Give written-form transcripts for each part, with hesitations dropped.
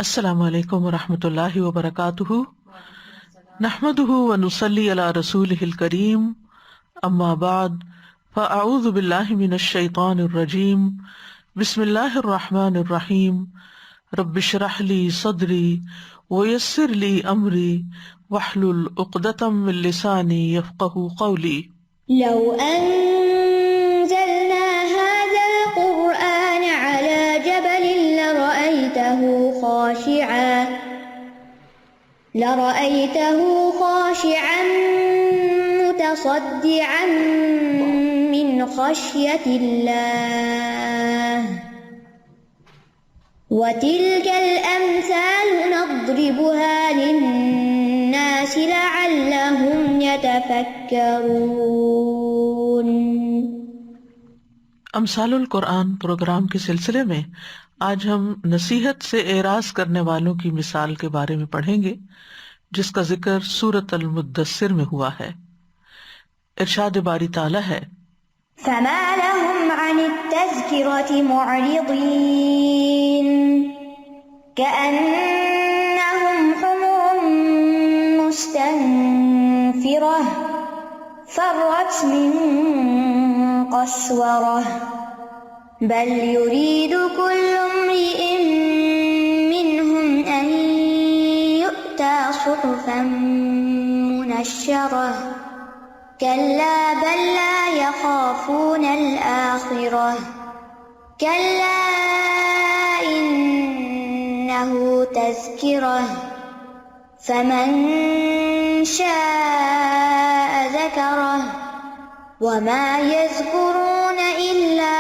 السلام علیکم ورحمۃ اللہ وبرکاتہ، نحمدہ ونصلی علی رسولہ الکریم، اما بعد فاعوذ باللہ من الشیطان الرجیم، بسم اللہ الرحمن الرحیم، رب اشرح لی صدری ویسر لی امری واحلل عقدۃ من لسانی یفقہوا قولی۔ لو أنزلنا هذا القرآن على جبل لرأيته خاشعا متصدعا من خشية الله وتلك الأمثال نضربها للناس لعلهم يتفكرون۔ امثال القرآن پروگرام کے سلسلے میں آج ہم نصیحت سے اعراض کرنے والوں کی مثال کے بارے میں پڑھیں گے، جس کا ذکر سورۃ المدثر میں ہوا ہے۔ ارشاد باری تعالیٰ ہے، فما لهم عن التذكرة معرضين كأنهم حمر مستنفرة فرت من قسورة بل يريد كل امرئ منهم أن يؤتى صحفا منشرة كلا بل لا يخافون الآخرة كلا إنه تذكرة فمن شاء ذكره وما يذكرون إلا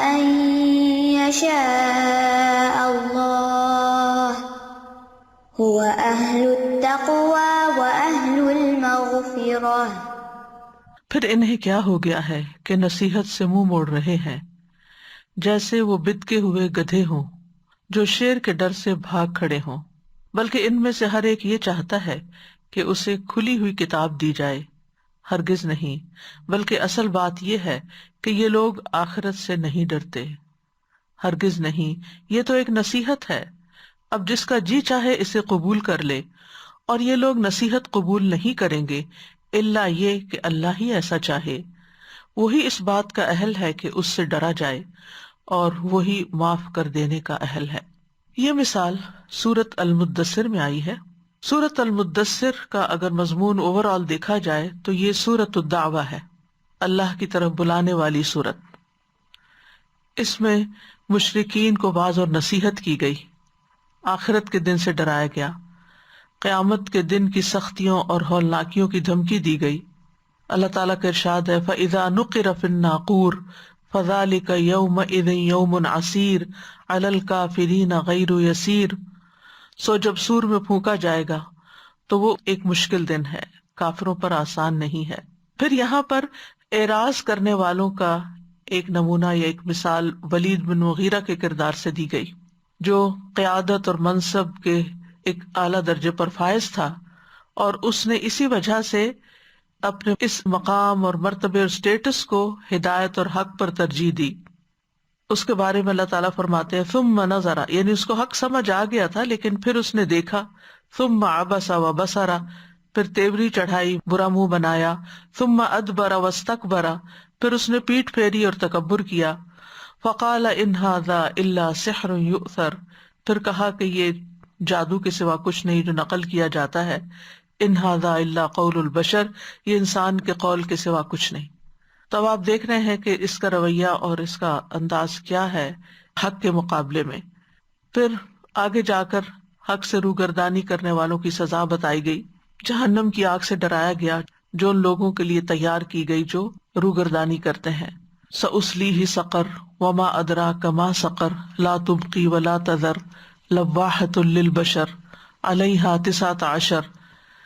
أن يشاء الله هو أهل التقوى وأهل المغفرة۔ پھر انہیں کیا ہو گیا ہے کہ نصیحت سے منہ موڑ رہے ہیں، جیسے وہ بدکے ہوئے گدھے ہوں جو شیر کے ڈر سے بھاگ کھڑے ہوں، بلکہ ان میں سے ہر ایک یہ چاہتا ہے کہ اسے کھلی ہوئی کتاب دی جائے۔ ہرگز نہیں، بلکہ اصل بات یہ ہے کہ یہ لوگ آخرت سے نہیں ڈرتے۔ ہرگز نہیں، یہ تو ایک نصیحت ہے، اب جس کا جی چاہے اسے قبول کر لے، اور یہ لوگ نصیحت قبول نہیں کریں گے الا یہ کہ اللہ ہی ایسا چاہے۔ وہی اس بات کا اہل ہے کہ اس سے ڈرا جائے، اور وہی معاف کر دینے کا اہل ہے۔ یہ مثال سورۃ المدثر میں آئی ہے۔ سورۃ المدثر کا اگر مضمون اوور آل دیکھا جائے تو یہ سورۃ الدعوہ ہے، اللہ کی طرف بلانے والی سورت۔ اس میں مشرکین کو واعظ اور نصیحت کی گئی، آخرت کے دن سے ڈرایا گیا، قیامت کے دن کی سختیوں اور ہولناکیوں کی دھمکی دی گئی۔ اللہ تعالیٰ کا ارشاد ہے، فَإِذَا نُقِرَ فِي النَّاقُورِ فَذَلِكَ يَوْمَئِذٍ يَوْمٌ عَسِيرٌ عَلَى الْكَافِرِينَ غَيْرُ يَسِيرٌ۔ سو جب سور میں پھونکا جائے گا تو وہ ایک مشکل دن ہے، کافروں پر آسان نہیں ہے۔ پھر یہاں پر اعراض کرنے والوں کا ایک نمونہ یا ایک مثال ولید بن مغیرہ کے کردار سے دی گئی، جو قیادت اور منصب کے ایک اعلیٰ درجے پر فائز تھا، اور اس نے اسی وجہ سے اپنے اس مقام اور مرتبے اور سٹیٹس کو ہدایت اور حق پر ترجیح دی۔ اس کے بارے میں اللہ تعالیٰ فرماتے ہیں، ثم نظر، یعنی اس کو حق سمجھ آ گیا تھا لیکن پھر اس نے دیکھا، ثم عبس وبصر، پھر تیوری چڑھائی، برا منہ بنایا، ثم ادبر واستکبر، پھر اس نے پیٹھ پھیری اور تکبر کیا، فقال ان ھذا الا سحر یؤثر، پھر کہا کہ یہ جادو کے سوا کچھ نہیں جو نقل کیا جاتا ہے، ان ھذا الا قول البشر، یہ انسان کے قول کے سوا کچھ نہیں۔ تو اب آپ دیکھ رہے ہیں کہ اس کا رویہ اور اس کا انداز کیا ہے حق کے مقابلے میں۔ پھر آگے جا کر حق سے روگردانی کرنے والوں کی سزا بتائی گئی، جہنم کی آگ سے ڈرایا گیا جو ان لوگوں کے لیے تیار کی گئی جو روگردانی کرتے ہیں۔ سأصلیہ سقر وما ادراک ما سقر لا تبقی ولا تذر لواحۃ للبشر علیہا 19،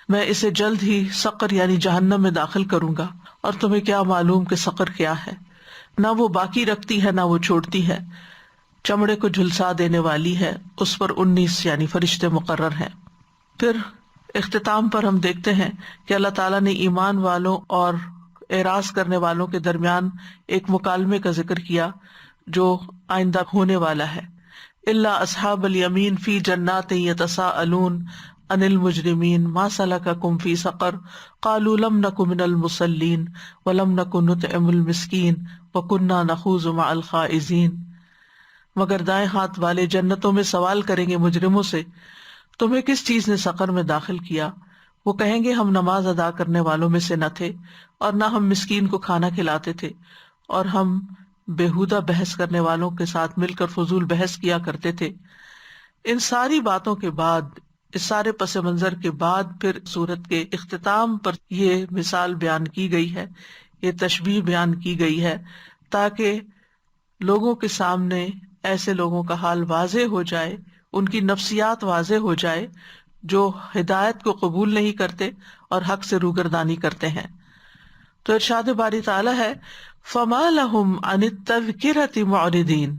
میں اسے جلد ہی سقر یعنی جہنم میں داخل کروں گا، اور تمہیں کیا معلوم کہ سقر کیا ہے، نہ وہ باقی رکھتی ہے نہ وہ چھوڑتی ہے، چمڑے کو جھلسا دینے والی ہے، اس پر 19 یعنی فرشتے مقرر ہیں۔ پھر اختتام پر ہم دیکھتے ہیں کہ اللہ تعالیٰ نے ایمان والوں اور اعراض کرنے والوں کے درمیان ایک مکالمے کا ذکر کیا جو آئندہ ہونے والا ہے۔ الا اصحاب الیمین فی جنات یتساءلون عن المجرمین ما سلککم فی سقر قالوا لم نک من المصلین ولم نک نطعم المسکین وکنا نخوض مع الخائضین. مگر دائیں ہاتھ والے جنتوں میں سوال کریں گے مجرموں سے، تمہیں کس چیز نے سقر میں داخل کیا؟ وہ کہیں گے ہم نماز ادا کرنے والوں میں سے نہ تھے، اور نہ ہم مسکین کو کھانا کھلاتے تھے، اور ہم بےہودہ بحث کرنے والوں کے ساتھ مل کر فضول بحث کیا کرتے تھے. ان ساری باتوں کے بعد، اس سارے پس منظر کے بعد، پھر سورت کے اختتام پر یہ مثال بیان کی گئی ہے، یہ تشبیہ بیان کی گئی ہے، تاکہ لوگوں کے سامنے ایسے لوگوں کا حال واضح ہو جائے، ان کی نفسیات واضح ہو جائے جو ہدایت کو قبول نہیں کرتے اور حق سے روگردانی کرتے ہیں. تو ارشاد باری تعالیٰ ہے فما لہم عن التذکرۃ معرضین،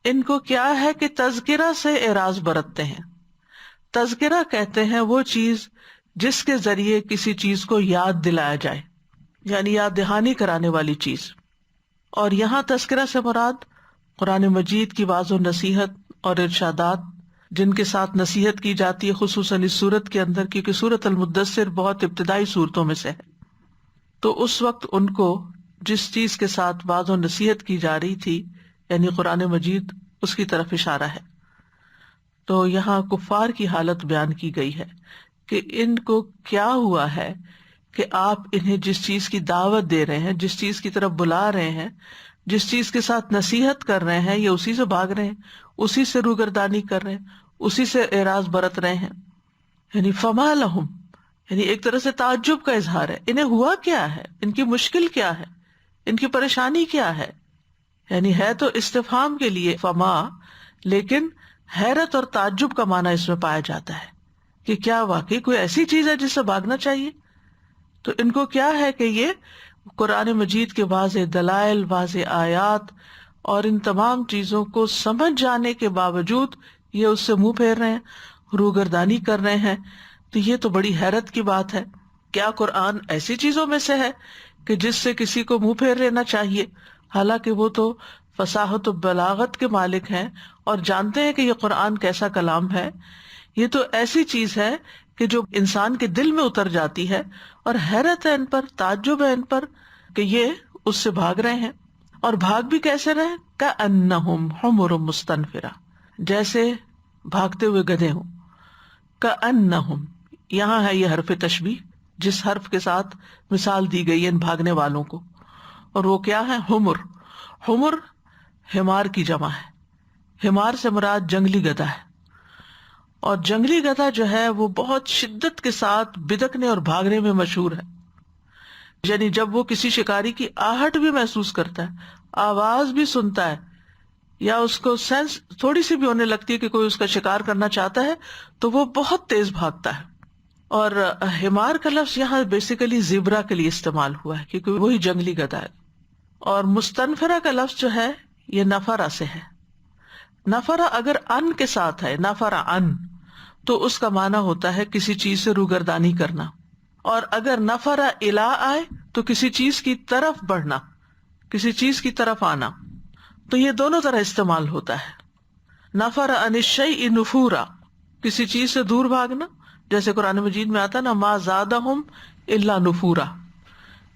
ان کو کیا ہے کہ تذکرہ سے اعراض برتتے ہیں. تذکرہ کہتے ہیں وہ چیز جس کے ذریعے کسی چیز کو یاد دلایا جائے، یعنی یاد دہانی کرانے والی چیز. اور یہاں تذکرہ سے مراد قرآن مجید کی واضح و نصیحت اور ارشادات جن کے ساتھ نصیحت کی جاتی ہے، خصوصاً اس سورت کے اندر، کیونکہ سورت المدثر بہت ابتدائی سورتوں میں سے ہے. تو اس وقت ان کو جس چیز کے ساتھ واضح و نصیحت کی جا رہی تھی، یعنی قرآن مجید، اس کی طرف اشارہ ہے. تو یہاں کفار کی حالت بیان کی گئی ہے کہ ان کو کیا ہوا ہے کہ آپ انہیں جس چیز کی دعوت دے رہے ہیں، جس چیز کی طرف بلا رہے ہیں، جس چیز کے ساتھ نصیحت کر رہے ہیں، یہ اسی سے بھاگ رہے ہیں، اسی سے روگردانی کر رہے ہیں، اسی سے اعراض برت رہے ہیں. یعنی فما لہم، یعنی ایک طرح سے تعجب کا اظہار ہے، انہیں ہوا کیا ہے، ان کی مشکل کیا ہے، ان کی پریشانی کیا ہے. یعنی ہے تو استفہام کے لیے فما، لیکن حیرت اور تعجب کا معنی اس میں پایا جاتا ہے کہ کیا واقعی کوئی ایسی چیز ہے جس سے بھاگنا چاہیے. تو ان کو کیا ہے کہ یہ قرآن مجید کے واضح دلائل، واضح آیات اور ان تمام چیزوں کو سمجھ جانے کے باوجود یہ اس سے منہ پھیر رہے ہیں، روگردانی کر رہے ہیں. تو یہ تو بڑی حیرت کی بات ہے. کیا قرآن ایسی چیزوں میں سے ہے کہ جس سے کسی کو منہ پھیر لینا چاہیے، حالانکہ وہ تو فصاحت و بلاغت کے مالک ہیں اور جانتے ہیں کہ یہ قرآن کیسا کلام ہے. یہ تو ایسی چیز ہے کہ جو انسان کے دل میں اتر جاتی ہے، اور حیرت ہے ان پر، تعجب ہے ان پر کہ یہ اس سے بھاگ رہے ہیں. اور بھاگ بھی کیسے رہے؟ کأنہم حمر مستنفرہ، جیسے بھاگتے ہوئے گدھے ہوں. کأنہم، یہاں ہے یہ حرف تشبیہ جس حرف کے ساتھ مثال دی گئی ہے ان بھاگنے والوں کو، اور وہ کیا ہے؟ حمر. حمر حمار کی جمع ہے. حمار سے مراد جنگلی گدھا ہے، اور جنگلی گدھا جو ہے وہ بہت شدت کے ساتھ بدکنے اور بھاگنے میں مشہور ہے. یعنی جب وہ کسی شکاری کی آہٹ بھی محسوس کرتا ہے، آواز بھی سنتا ہے، یا اس کو سینس تھوڑی سی بھی ہونے لگتی ہے کہ کوئی اس کا شکار کرنا چاہتا ہے، تو وہ بہت تیز بھاگتا ہے. اور حمار کا لفظ یہاں بیسیکلی زیبرا کے لیے استعمال ہوا ہے کیونکہ وہی جنگلی گدھا ہے. اور مستنفرہ کا لفظ جو ہے یہ نفرہ سے ہے. نفرہ اگر ان کے ساتھ ہے، نفرہ ان، تو اس کا معنی ہوتا ہے کسی چیز سے روگردانی کرنا. اور اگر نفرہ الا آئے تو کسی چیز کی طرف بڑھنا، کسی چیز کی طرف آنا. تو یہ دونوں طرح استعمال ہوتا ہے. نفر عن الشیء نفورا، کسی چیز سے دور بھاگنا، جیسے قرآن مجید میں آتا نا ما زادہم الا نفورا،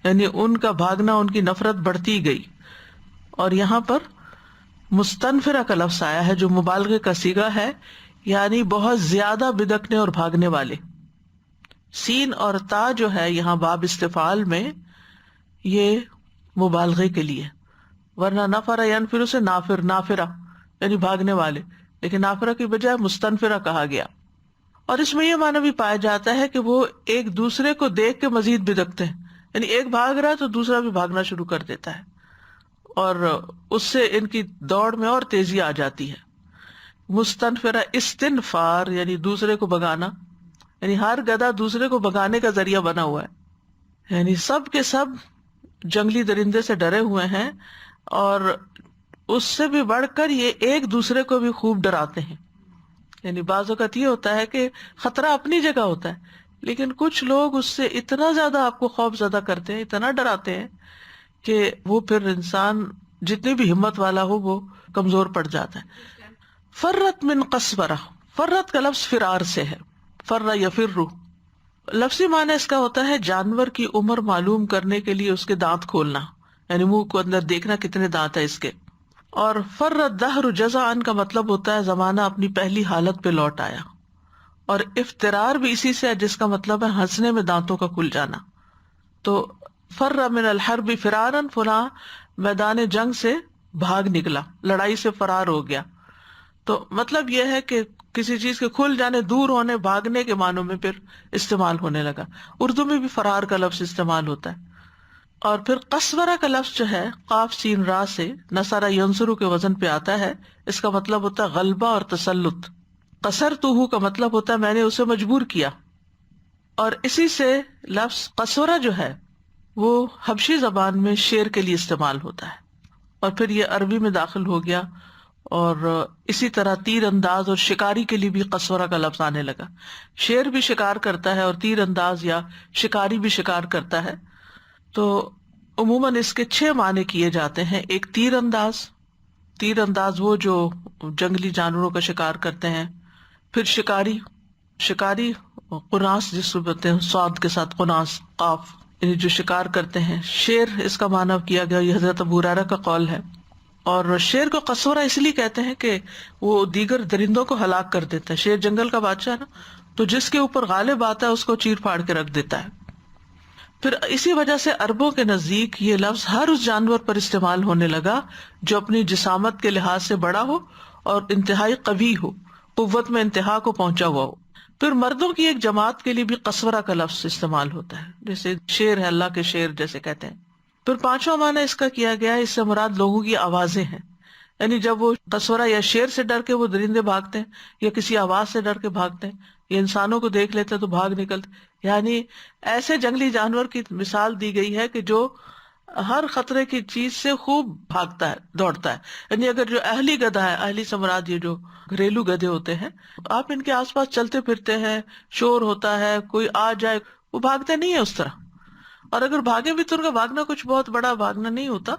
یعنی ان کا بھاگنا، ان کی نفرت بڑھتی گئی. اور یہاں پر مستنفرہ کا لفظ آیا ہے جو مبالغے کا صیغہ ہے، یعنی بہت زیادہ بدکنے اور بھاگنے والے. سین اور تا جو ہے یہاں باب استفعال میں یہ مبالغے کے لیے، ورنہ نفر ینفر سے نافر، نافرہ یعنی بھاگنے والے، لیکن نافرہ کی بجائے مستنفرہ کہا گیا. اور اس میں یہ معنی بھی پایا جاتا ہے کہ وہ ایک دوسرے کو دیکھ کے مزید بدکتے ہیں، یعنی ایک بھاگ رہا ہے تو دوسرا بھی بھاگنا شروع کر دیتا ہے، اور اس سے ان کی دوڑ میں اور تیزی آ جاتی ہے. مستنفرہ استنفار یعنی دوسرے کو بگانا، یعنی ہر گدھا دوسرے کو بگانے کا ذریعہ بنا ہوا ہے. یعنی سب کے سب جنگلی درندے سے ڈرے ہوئے ہیں، اور اس سے بھی بڑھ کر یہ ایک دوسرے کو بھی خوب ڈراتے ہیں. یعنی بعض اوقات یہ ہوتا ہے کہ خطرہ اپنی جگہ ہوتا ہے، لیکن کچھ لوگ اس سے اتنا زیادہ آپ کو خوف زدہ کرتے ہیں، اتنا ڈراتے ہیں کہ وہ پھر انسان جتنی بھی ہمت والا ہو وہ کمزور پڑ جاتا ہے. فرت من قسورہ، فرت کا لفظ فرار سے ہے، فر یفر، لفظی معنی اس کا ہوتا ہے جانور کی عمر معلوم کرنے کے لیے اس کے دانت کھولنا، یعنی منہ کو اندر دیکھنا کتنے دانت ہے اس کے. اور فرت دہر جزعا کا مطلب ہوتا ہے زمانہ اپنی پہلی حالت پہ لوٹ آیا. اور افترار بھی اسی سے ہے جس کا مطلب ہے ہنسنے میں دانتوں کا کھل جانا. تو فر من الحرب فرارا، فلاں میدان جنگ سے بھاگ نکلا، لڑائی سے فرار ہو گیا. تو مطلب یہ ہے کہ کسی چیز کے کھل جانے، دور ہونے، بھاگنے کے معنوں میں پھر استعمال ہونے لگا. اردو میں بھی فرار کا لفظ استعمال ہوتا ہے. اور پھر قسورہ کا لفظ جو ہے قاف سین را سے نصر ینصر کے وزن پہ آتا ہے. اس کا مطلب ہوتا ہے غلبہ اور تسلط. قصرتہ کا مطلب ہوتا ہے میں نے اسے مجبور کیا. اور اسی سے لفظ قسورہ جو ہے وہ حبشی زبان میں شیر کے لیے استعمال ہوتا ہے، اور پھر یہ عربی میں داخل ہو گیا. اور اسی طرح تیر انداز اور شکاری کے لیے بھی قسورہ کا لفظ آنے لگا. شیر بھی شکار کرتا ہے اور تیر انداز یا شکاری بھی شکار کرتا ہے. تو عموماً اس کے 6 معنی کیے جاتے ہیں. ایک تیر انداز، تیر انداز وہ جو جنگلی جانوروں کا شکار کرتے ہیں. پھر شکاری، شکاری قناص جس کو بولتے ہیں صاد کے ساتھ قناص قاف، یعنی جو شکار کرتے ہیں. شیر اس کا معنی کیا گیا، یہ حضرت ابو ہریرہ کا قول ہے. اور شیر کو قسورہ اس لیے کہتے ہیں کہ وہ دیگر درندوں کو ہلاک کر دیتا ہے. شیر جنگل کا بادشاہ ہے نا، تو جس کے اوپر غالب آتا ہے اس کو چیر پھاڑ کے رکھ دیتا ہے. پھر اسی وجہ سے عربوں کے نزدیک یہ لفظ ہر اس جانور پر استعمال ہونے لگا جو اپنی جسامت کے لحاظ سے بڑا ہو اور انتہائی قوی ہو، قوت میں انتہا کو پہنچا ہوا ہو. پھر مردوں کی ایک جماعت کے لیے بھی قسورہ کا لفظ استعمال ہوتا ہے، جیسے شیر ہے، اللہ کے شیر جیسے کہتے ہیں. پھر 5واں معنی اس کا کیا گیا ہے، اس سے مراد لوگوں کی آوازیں ہیں. یعنی جب وہ قسورہ یا شیر سے ڈر کے وہ درندے بھاگتے ہیں، یا کسی آواز سے ڈر کے بھاگتے ہیں، یا انسانوں کو دیکھ لیتے تو بھاگ نکلتے. یعنی ایسے جنگلی جانور کی مثال دی گئی ہے کہ جو ہر خطرے کی چیز سے خوب بھاگتا ہے، دوڑتا ہے. یعنی اگر جو اہلی گدھا ہے، اہلی سے مراد یہ جو گھریلو گدھے ہوتے ہیں، آپ ان کے آس پاس چلتے پھرتے ہیں، شور ہوتا ہے، کوئی آ جائے، وہ بھاگتے نہیں ہے اس طرح. اور اگر بھاگے بھی تو ان کا بھاگنا کچھ بہت بڑا بھاگنا نہیں ہوتا.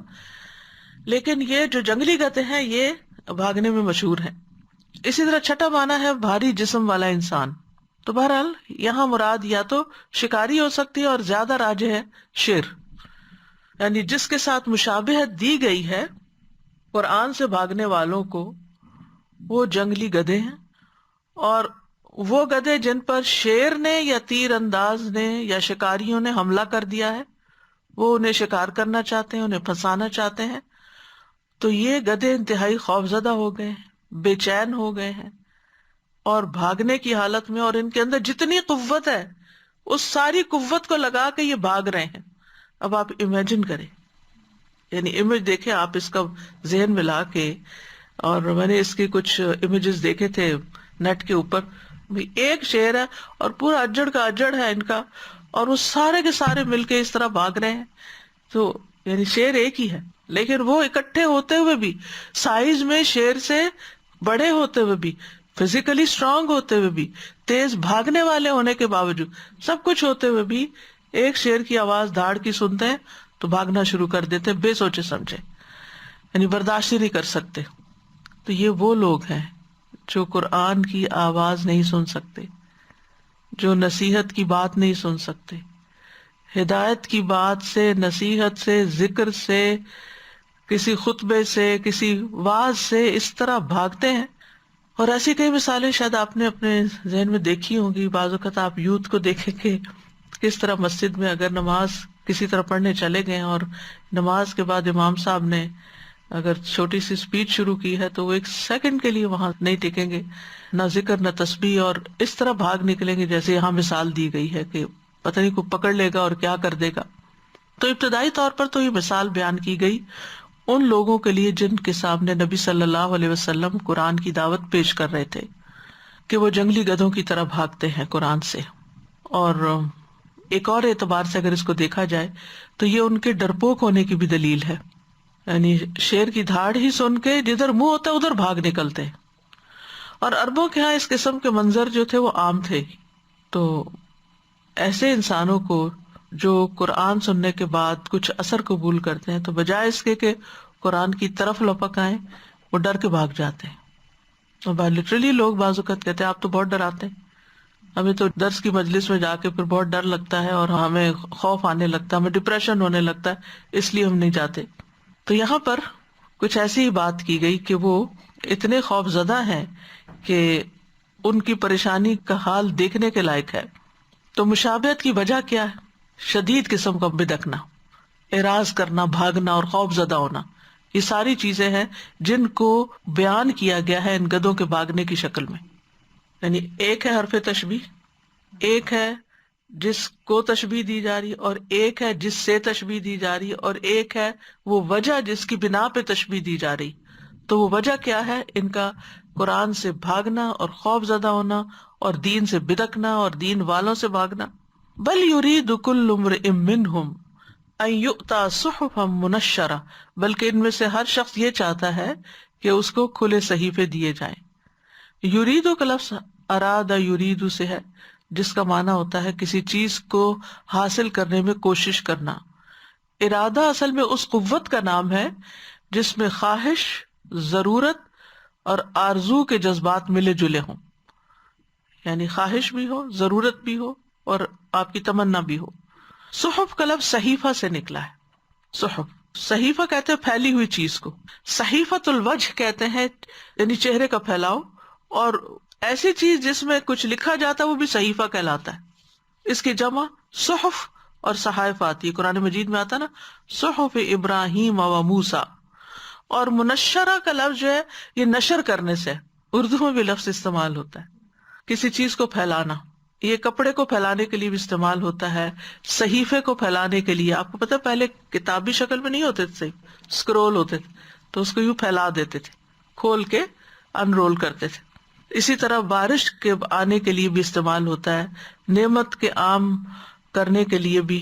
لیکن یہ جو جنگلی گدھے ہیں یہ بھاگنے میں مشہور ہیں. اسی طرح 6واں معنی ہے بھاری جسم والا انسان. تو بہرحال یہاں مراد یا تو شکاری ہو سکتی ہے، اور زیادہ راجح ہے شیر. یعنی جس کے ساتھ مشابہت دی گئی ہے قرآن سے بھاگنے والوں کو، وہ جنگلی گدھے ہیں. اور وہ گدھے جن پر شیر نے یا تیر انداز نے یا شکاریوں نے حملہ کر دیا ہے، وہ انہیں شکار کرنا چاہتے ہیں، انہیں پھنسانا چاہتے ہیں، تو یہ گدھے انتہائی خوفزدہ ہو گئے ہیں، بے چین ہو گئے ہیں، اور بھاگنے کی حالت میں، اور ان کے اندر جتنی قوت ہے اس ساری قوت کو لگا کے یہ بھاگ رہے ہیں. اب آپ امیجن کریں، یعنی امیج دیکھیں آپ اس کا ذہن میں لا کے. اور میں نے اس کی کچھ امیجز دیکھے تھے نیٹ کے اوپر. ایک شیر ہے اور پورا اجڑ کا اجڑ ہے ان کا، اور وہ سارے کے سارے مل کے اس طرح بھاگ رہے ہیں. تو یعنی شیر ایک ہی ہے، لیکن وہ اکٹھے ہوتے ہوئے بھی، سائز میں شیر سے بڑے ہوتے ہوئے بھی، فزیکلی اسٹرانگ ہوتے ہوئے بھی، تیز بھاگنے والے ہونے کے باوجود، سب کچھ ہوتے ہوئے بھی ایک شیر کی آواز دھاڑ کی سنتے ہیں تو بھاگنا شروع کر دیتے بے سوچے سمجھے، یعنی برداشت ہی نہیں کر سکتے. تو یہ وہ لوگ ہیں جو قرآن کی آواز نہیں سن سکتے، جو نصیحت کی بات نہیں سن سکتے، ہدایت کی بات سے، نصیحت سے، ذکر سے، کسی خطبے سے، کسی واعظ سے اس طرح بھاگتے ہیں. اور ایسی کئی مثالیں شاید آپ نے اپنے ذہن میں دیکھی ہوں گی. بعض اوقات آپ یوتھ کو دیکھیں کہ کس طرح مسجد میں اگر نماز کسی طرح پڑھنے چلے گئے اور نماز کے بعد امام صاحب نے اگر چھوٹی سی اسپیچ شروع کی ہے تو وہ 1 سیکنڈ کے لیے وہاں نہیں ٹکیں گے، نہ ذکر نہ تسبیح، اور اس طرح بھاگ نکلیں گے جیسے یہاں مثال دی گئی ہے کہ پتہ نہیں کوئی پکڑ لے گا اور کیا کر دے گا. تو ابتدائی طور پر تو یہ مثال بیان کی گئی ان لوگوں کے لیے جن کے سامنے نبی صلی اللہ علیہ وسلم قرآن کی دعوت پیش کر رہے تھے کہ وہ جنگلی گدھوں کی طرح بھاگتے ہیں قرآن سے. اور ایک اور اعتبار سے اگر اس کو دیکھا جائے تو یہ ان کے ڈرپوک ہونے کی بھی دلیل ہے. یعنی شیر کی دھاڑ ہی سن کے جدھر منہ ہوتا ہے ادھر بھاگ نکلتے. اور عربوں کے ہاں اس قسم کے منظر جو تھے وہ عام تھے. تو ایسے انسانوں کو جو قرآن سننے کے بعد کچھ اثر قبول کرتے ہیں تو بجائے اس کے کہ قرآن کی طرف لپک آئیں وہ ڈر کے بھاگ جاتے ہیں. اور لٹرلی لوگ بعض اوقات کہتے ہیں آپ تو بہت ڈراتے ہیں، ہمیں تو درس کی مجلس میں جا کے پھر بہت ڈر لگتا ہے اور ہمیں خوف آنے لگتا ہے، ہمیں ڈپریشن ہونے لگتا ہے، اس لیے ہم نہیں جاتے۔ تو یہاں پر کچھ ایسی ہی بات کی گئی کہ وہ اتنے خوف زدہ ہیں کہ ان کی پریشانی کا حال دیکھنے کے لائق ہے۔ تو مشابہت کی وجہ کیا ہے؟ شدید قسم کا بدکنا، اعراض کرنا، بھاگنا اور خوف زدہ ہونا، یہ ساری چیزیں ہیں جن کو بیان کیا گیا ہے ان گدھوں کے بھاگنے کی شکل میں۔ یعنی ایک ہے حرف تشبیہ، ایک ہے جس کو تشبیہ دی جا رہی اور ایک ہے جس سے تشبیہ دی جا رہی اور ایک ہے وہ وجہ جس کی بنا پہ تشبیہ دی جا رہی۔ تو وہ وجہ کیا ہے؟ ان کا قرآن سے بھاگنا اور خوف زدہ ہونا اور دین سے بدکنا اور دین والوں سے بھاگنا۔ بل یرید کل امرئ منہم ان یؤتی صحفا منشرہ، بلکہ ان میں سے ہر شخص یہ چاہتا ہے کہ اس کو کھلے صحیفے دیے جائیں۔ یریدو کا لفظ اراد یریدو سے ہے، جس کا معنی ہوتا ہے کسی چیز کو حاصل کرنے میں کوشش کرنا۔ ارادہ اصل میں اس قوت کا نام ہے جس میں خواہش، ضرورت اور آرزو کے جذبات ملے جلے ہوں، یعنی خواہش بھی ہو، ضرورت بھی ہو اور آپ کی تمنا بھی ہو۔ صحف کا لفظ صحیفہ سے نکلا ہے۔ صحف، صحیفہ کہتے ہیں پھیلی ہوئی چیز کو، صحیفۃ الوجہ کہتے ہیں یعنی چہرے کا پھیلاؤ، اور ایسی چیز جس میں کچھ لکھا جاتا ہے وہ بھی صحیفہ کہلاتا ہے۔ اس کی جمع صحف اور صحائف آتی ہے، قرآن مجید میں آتا نا صحف ابراہیم و موسیٰ۔ اور منشرہ کا لفظ جو ہے یہ نشر کرنے سے، اردو میں بھی لفظ استعمال ہوتا ہے، کسی چیز کو پھیلانا۔ یہ کپڑے کو پھیلانے کے لیے بھی استعمال ہوتا ہے، صحیفے کو پھیلانے کے لیے۔ آپ کو پتہ پہلے کتابی شکل میں نہیں ہوتے تھے، اسکرول ہوتے تھے تو اس کو یوں پھیلا دیتے تھے، کھول کے انرول کرتے تھے۔ اسی طرح بارش کے آنے کے لیے بھی استعمال ہوتا ہے، نعمت کے عام کرنے کے لیے بھی،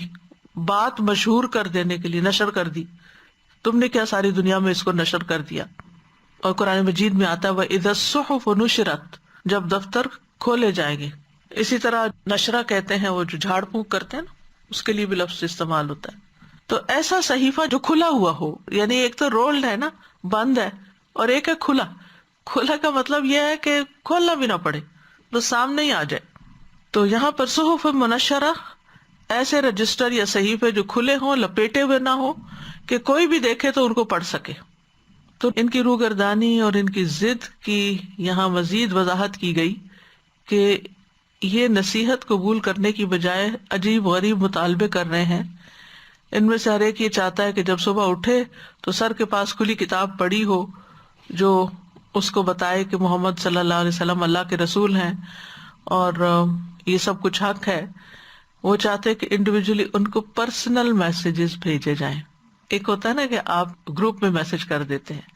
بات مشہور کر دینے کے لیے، نشر کر دی، تم نے کیا ساری دنیا میں اس کو نشر کر دیا۔ اور قرآن مجید میں آتا ہے وَإِذَا الصُّحُفُ نُشِرَتْ، جب دفتر کھولے جائیں گے۔ اسی طرح نشرہ کہتے ہیں وہ جو جھاڑ پھونک کرتے ہیں نا، اس کے لیے بھی لفظ استعمال ہوتا ہے۔ تو ایسا صحیفہ جو کھلا ہوا ہو، یعنی ایک تو رولڈ ہے نا، بند ہے، اور ایک ہے کھلا۔ کھلا کا مطلب یہ ہے کہ کھولنا بھی نہ پڑے، تو سامنے ہی آ جائے۔ تو یہاں پر صحف منشرہ ایسے رجسٹر یا صحیفے جو کھلے ہوں، لپیٹے ہوئے نہ ہو کہ کوئی بھی دیکھے تو ان کو پڑھ سکے۔ تو ان کی روگردانی اور ان کی ضد کی یہاں مزید وضاحت کی گئی کہ یہ نصیحت قبول کرنے کی بجائے عجیب غریب مطالبے کر رہے ہیں۔ ان میں سے ہر ایک یہ چاہتا ہے کہ جب صبح اٹھے تو سر کے پاس کھلی کتاب پڑھی ہو جو اس کو بتائے کہ محمد صلی اللہ علیہ وسلم اللہ کے رسول ہیں اور یہ سب کچھ حق ہے۔ وہ چاہتے کہ انڈیویجولی ان کو پرسنل میسیجز بھیجے جائیں۔ ایک ہوتا ہے نا کہ آپ گروپ میں میسج کر دیتے ہیں،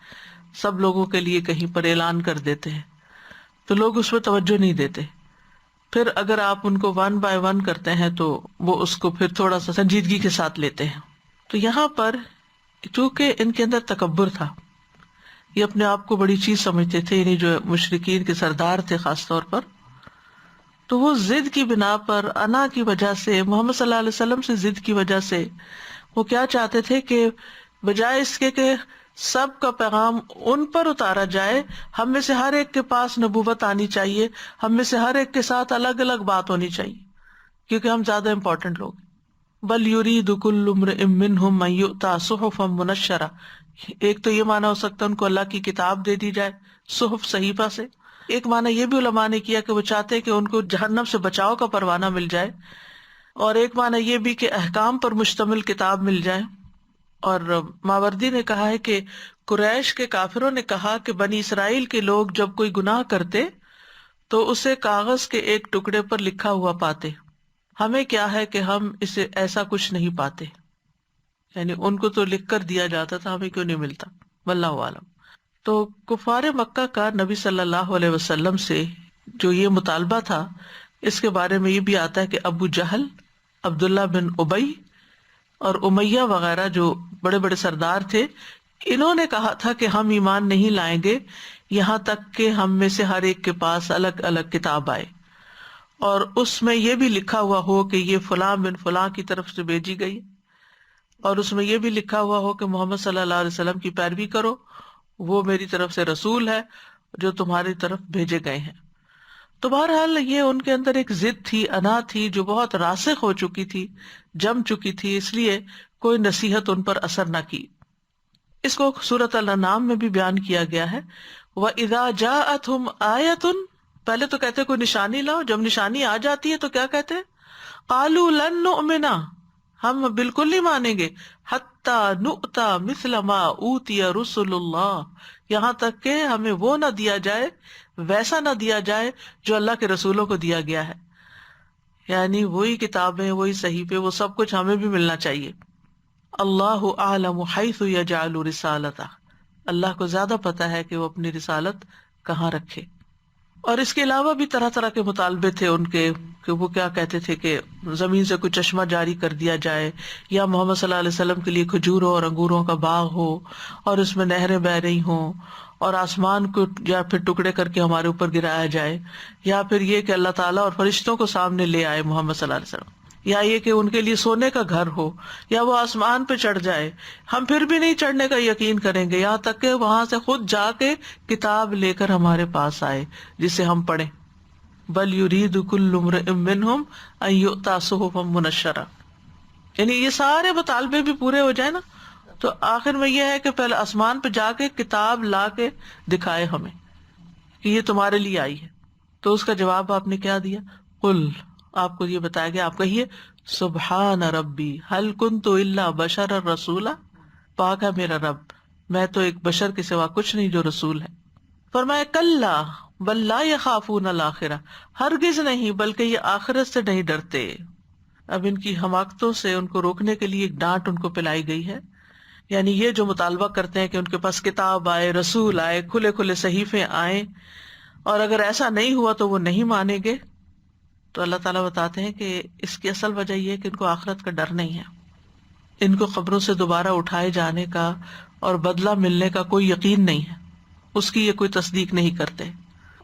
سب لوگوں کے لیے کہیں پر اعلان کر دیتے ہیں تو لوگ اس پہ توجہ نہیں دیتے، پھر اگر آپ ان کو 1 by 1 کرتے ہیں تو وہ اس کو پھر تھوڑا سا سنجیدگی کے ساتھ لیتے ہیں۔ تو یہاں پر چونکہ ان کے اندر تکبر تھا، یہ اپنے آپ کو بڑی چیز سمجھتے تھے، یعنی جو مشرکین کے سردار تھے خاص طور پر، تو وہ ضد کی بنا پر، انا کی وجہ سے، محمد صلی اللہ علیہ وسلم سے ضد کی وجہ سے وہ کیا چاہتے تھے کہ بجائے اس کے کہ سب کا پیغام ان پر اتارا جائے، ہم میں سے ہر ایک کے پاس نبوت آنی چاہیے، ہم میں سے ہر ایک کے ساتھ الگ الگ بات ہونی چاہیے کیونکہ ہم زیادہ امپورٹنٹ لوگ۔ بل یرید کل امرئ منہم ان یؤتی صحفا منشرہ، ایک تو یہ معنی ہو سکتا ہے ان کو اللہ کی کتاب دے دی جائے صحف صحیفہ سے، ایک معنی یہ بھی علماء نے کیا کہ وہ چاہتے کہ ان کو جہنم سے بچاؤ کا پروانہ مل جائے، اور ایک معنی یہ بھی کہ احکام پر مشتمل کتاب مل جائے۔ اور ماوردی نے کہا ہے کہ قریش کے کافروں نے کہا کہ بنی اسرائیل کے لوگ جب کوئی گناہ کرتے تو اسے کاغذ کے ایک ٹکڑے پر لکھا ہوا پاتے، ہمیں کیا ہے کہ ہم اسے ایسا کچھ نہیں پاتے، یعنی ان کو تو لکھ کر دیا جاتا تھا، ہمیں کیوں نہیں ملتا، واللہ عالم۔ تو کفار مکہ کا نبی صلی اللہ علیہ وسلم سے جو یہ مطالبہ تھا، اس کے بارے میں یہ بھی آتا ہے کہ ابو جہل، عبداللہ بن ابی اور امیہ وغیرہ جو بڑے بڑے سردار تھے، انہوں نے کہا تھا کہ ہم ایمان نہیں لائیں گے یہاں تک کہ ہم میں سے ہر ایک کے پاس الگ الگ کتاب آئے اور اس میں یہ بھی لکھا ہوا ہو کہ یہ فلاں بن فلاں کی طرف سے بھیجی گئی، اور اس میں یہ بھی لکھا ہوا ہو کہ محمد صلی اللہ علیہ وسلم کی پیروی کرو، وہ میری طرف سے رسول ہے، جو تمہاری طرف بھیجے گئے ہیں. تو بہرحال یہ ان کے اندر ایک ضد تھی، انا تھی جو بہت راسخ ہو چکی تھی، جم چکی تھی، اس لیے کوئی نصیحت ان پر اثر نہ کی. اس کو سورۃ الانعام میں بھی بیان کیا گیا ہے. وَإِذَا جَاءَتْهُمْ آیَةٌ، پہلے تو کہتے کوئی نشانی لاؤ، جب نشانی آ جاتی ہے تو کیا کہتے ہیں؟ قَالُوا لَن نُؤْمِنَ، ہم بالکل نہیں مانیں گے، حَتَّى نُؤْتَى مِثْلَ مَا أُوتِيَ رُسُلُ اللَّهِ، یہاں تک کہ ہمیں وہ نہ دیا جائے، ویسا نہ دیا جائے جو اللہ کے رسولوں کو دیا گیا ہے. یعنی وہی کتابیں، وہی صحیفے، وہ سب کچھ ہمیں بھی ملنا چاہیے. اللہ اعلم حیث یجعل رسالتہ، اللہ کو زیادہ پتا ہے کہ وہ اپنی رسالت کہاں رکھے. اور اس کے علاوہ بھی طرح طرح کے مطالبے تھے ان کے، کہ وہ کیا کہتے تھے کہ زمین سے کوئی چشمہ جاری کر دیا جائے، یا محمد صلی اللہ علیہ وسلم کے لیے کھجوروں اور انگوروں کا باغ ہو اور اس میں نہریں بہ رہی ہوں، اور آسمان کو یا پھر ٹکڑے کر کے ہمارے اوپر گرایا جائے، یا پھر یہ کہ اللہ تعالیٰ اور فرشتوں کو سامنے لے آئے محمد صلی اللہ علیہ وسلم، یا یہ کہ ان کے لیے سونے کا گھر ہو، یا وہ آسمان پہ چڑھ جائے. ہم پھر بھی نہیں چڑھنے کا یقین کریں گے، یہاں تک کہ وہاں سے خود جا کے کتاب لے کر ہمارے پاس آئے جسے ہم پڑھیں. بل یرید کل امرئ منہم ان یؤتی صحفا منشرہ، یعنی یہ سارے مطالبے بھی پورے ہو جائیں نا، تو آخر میں یہ ہے کہ پہلے آسمان پہ جا کے کتاب لا کے دکھائے ہمیں کہ یہ تمہارے لیے آئی ہے. تو اس کا جواب آپ نے کیا دیا؟ قل، آپ کو یہ بتایا گیا، آپ کہیے سبحان ربی هل کنت الا بشرا رسولا، پاک ہے میرا رب، میں تو ایک بشر کے سوا کچھ نہیں جو رسول ہے. فرمایا کلا بل لا یخافون الآخرہ، ہرگز نہیں، بلکہ یہ آخرت سے نہیں ڈرتے. اب ان کی حماقتوں سے ان کو روکنے کے لیے ایک ڈانٹ ان کو پلائی گئی ہے. یعنی یہ جو مطالبہ کرتے ہیں کہ ان کے پاس کتاب آئے، رسول آئے، کھلے کھلے صحیفے آئیں، اور اگر ایسا نہیں ہوا تو وہ نہیں مانیں گے. تو اللہ تعالیٰ بتاتے ہیں کہ اس کی اصل وجہ یہ ہے کہ ان کو آخرت کا ڈر نہیں ہے، ان کو قبروں سے دوبارہ اٹھائے جانے کا اور بدلہ ملنے کا کوئی یقین نہیں ہے، اس کی یہ کوئی تصدیق نہیں کرتے.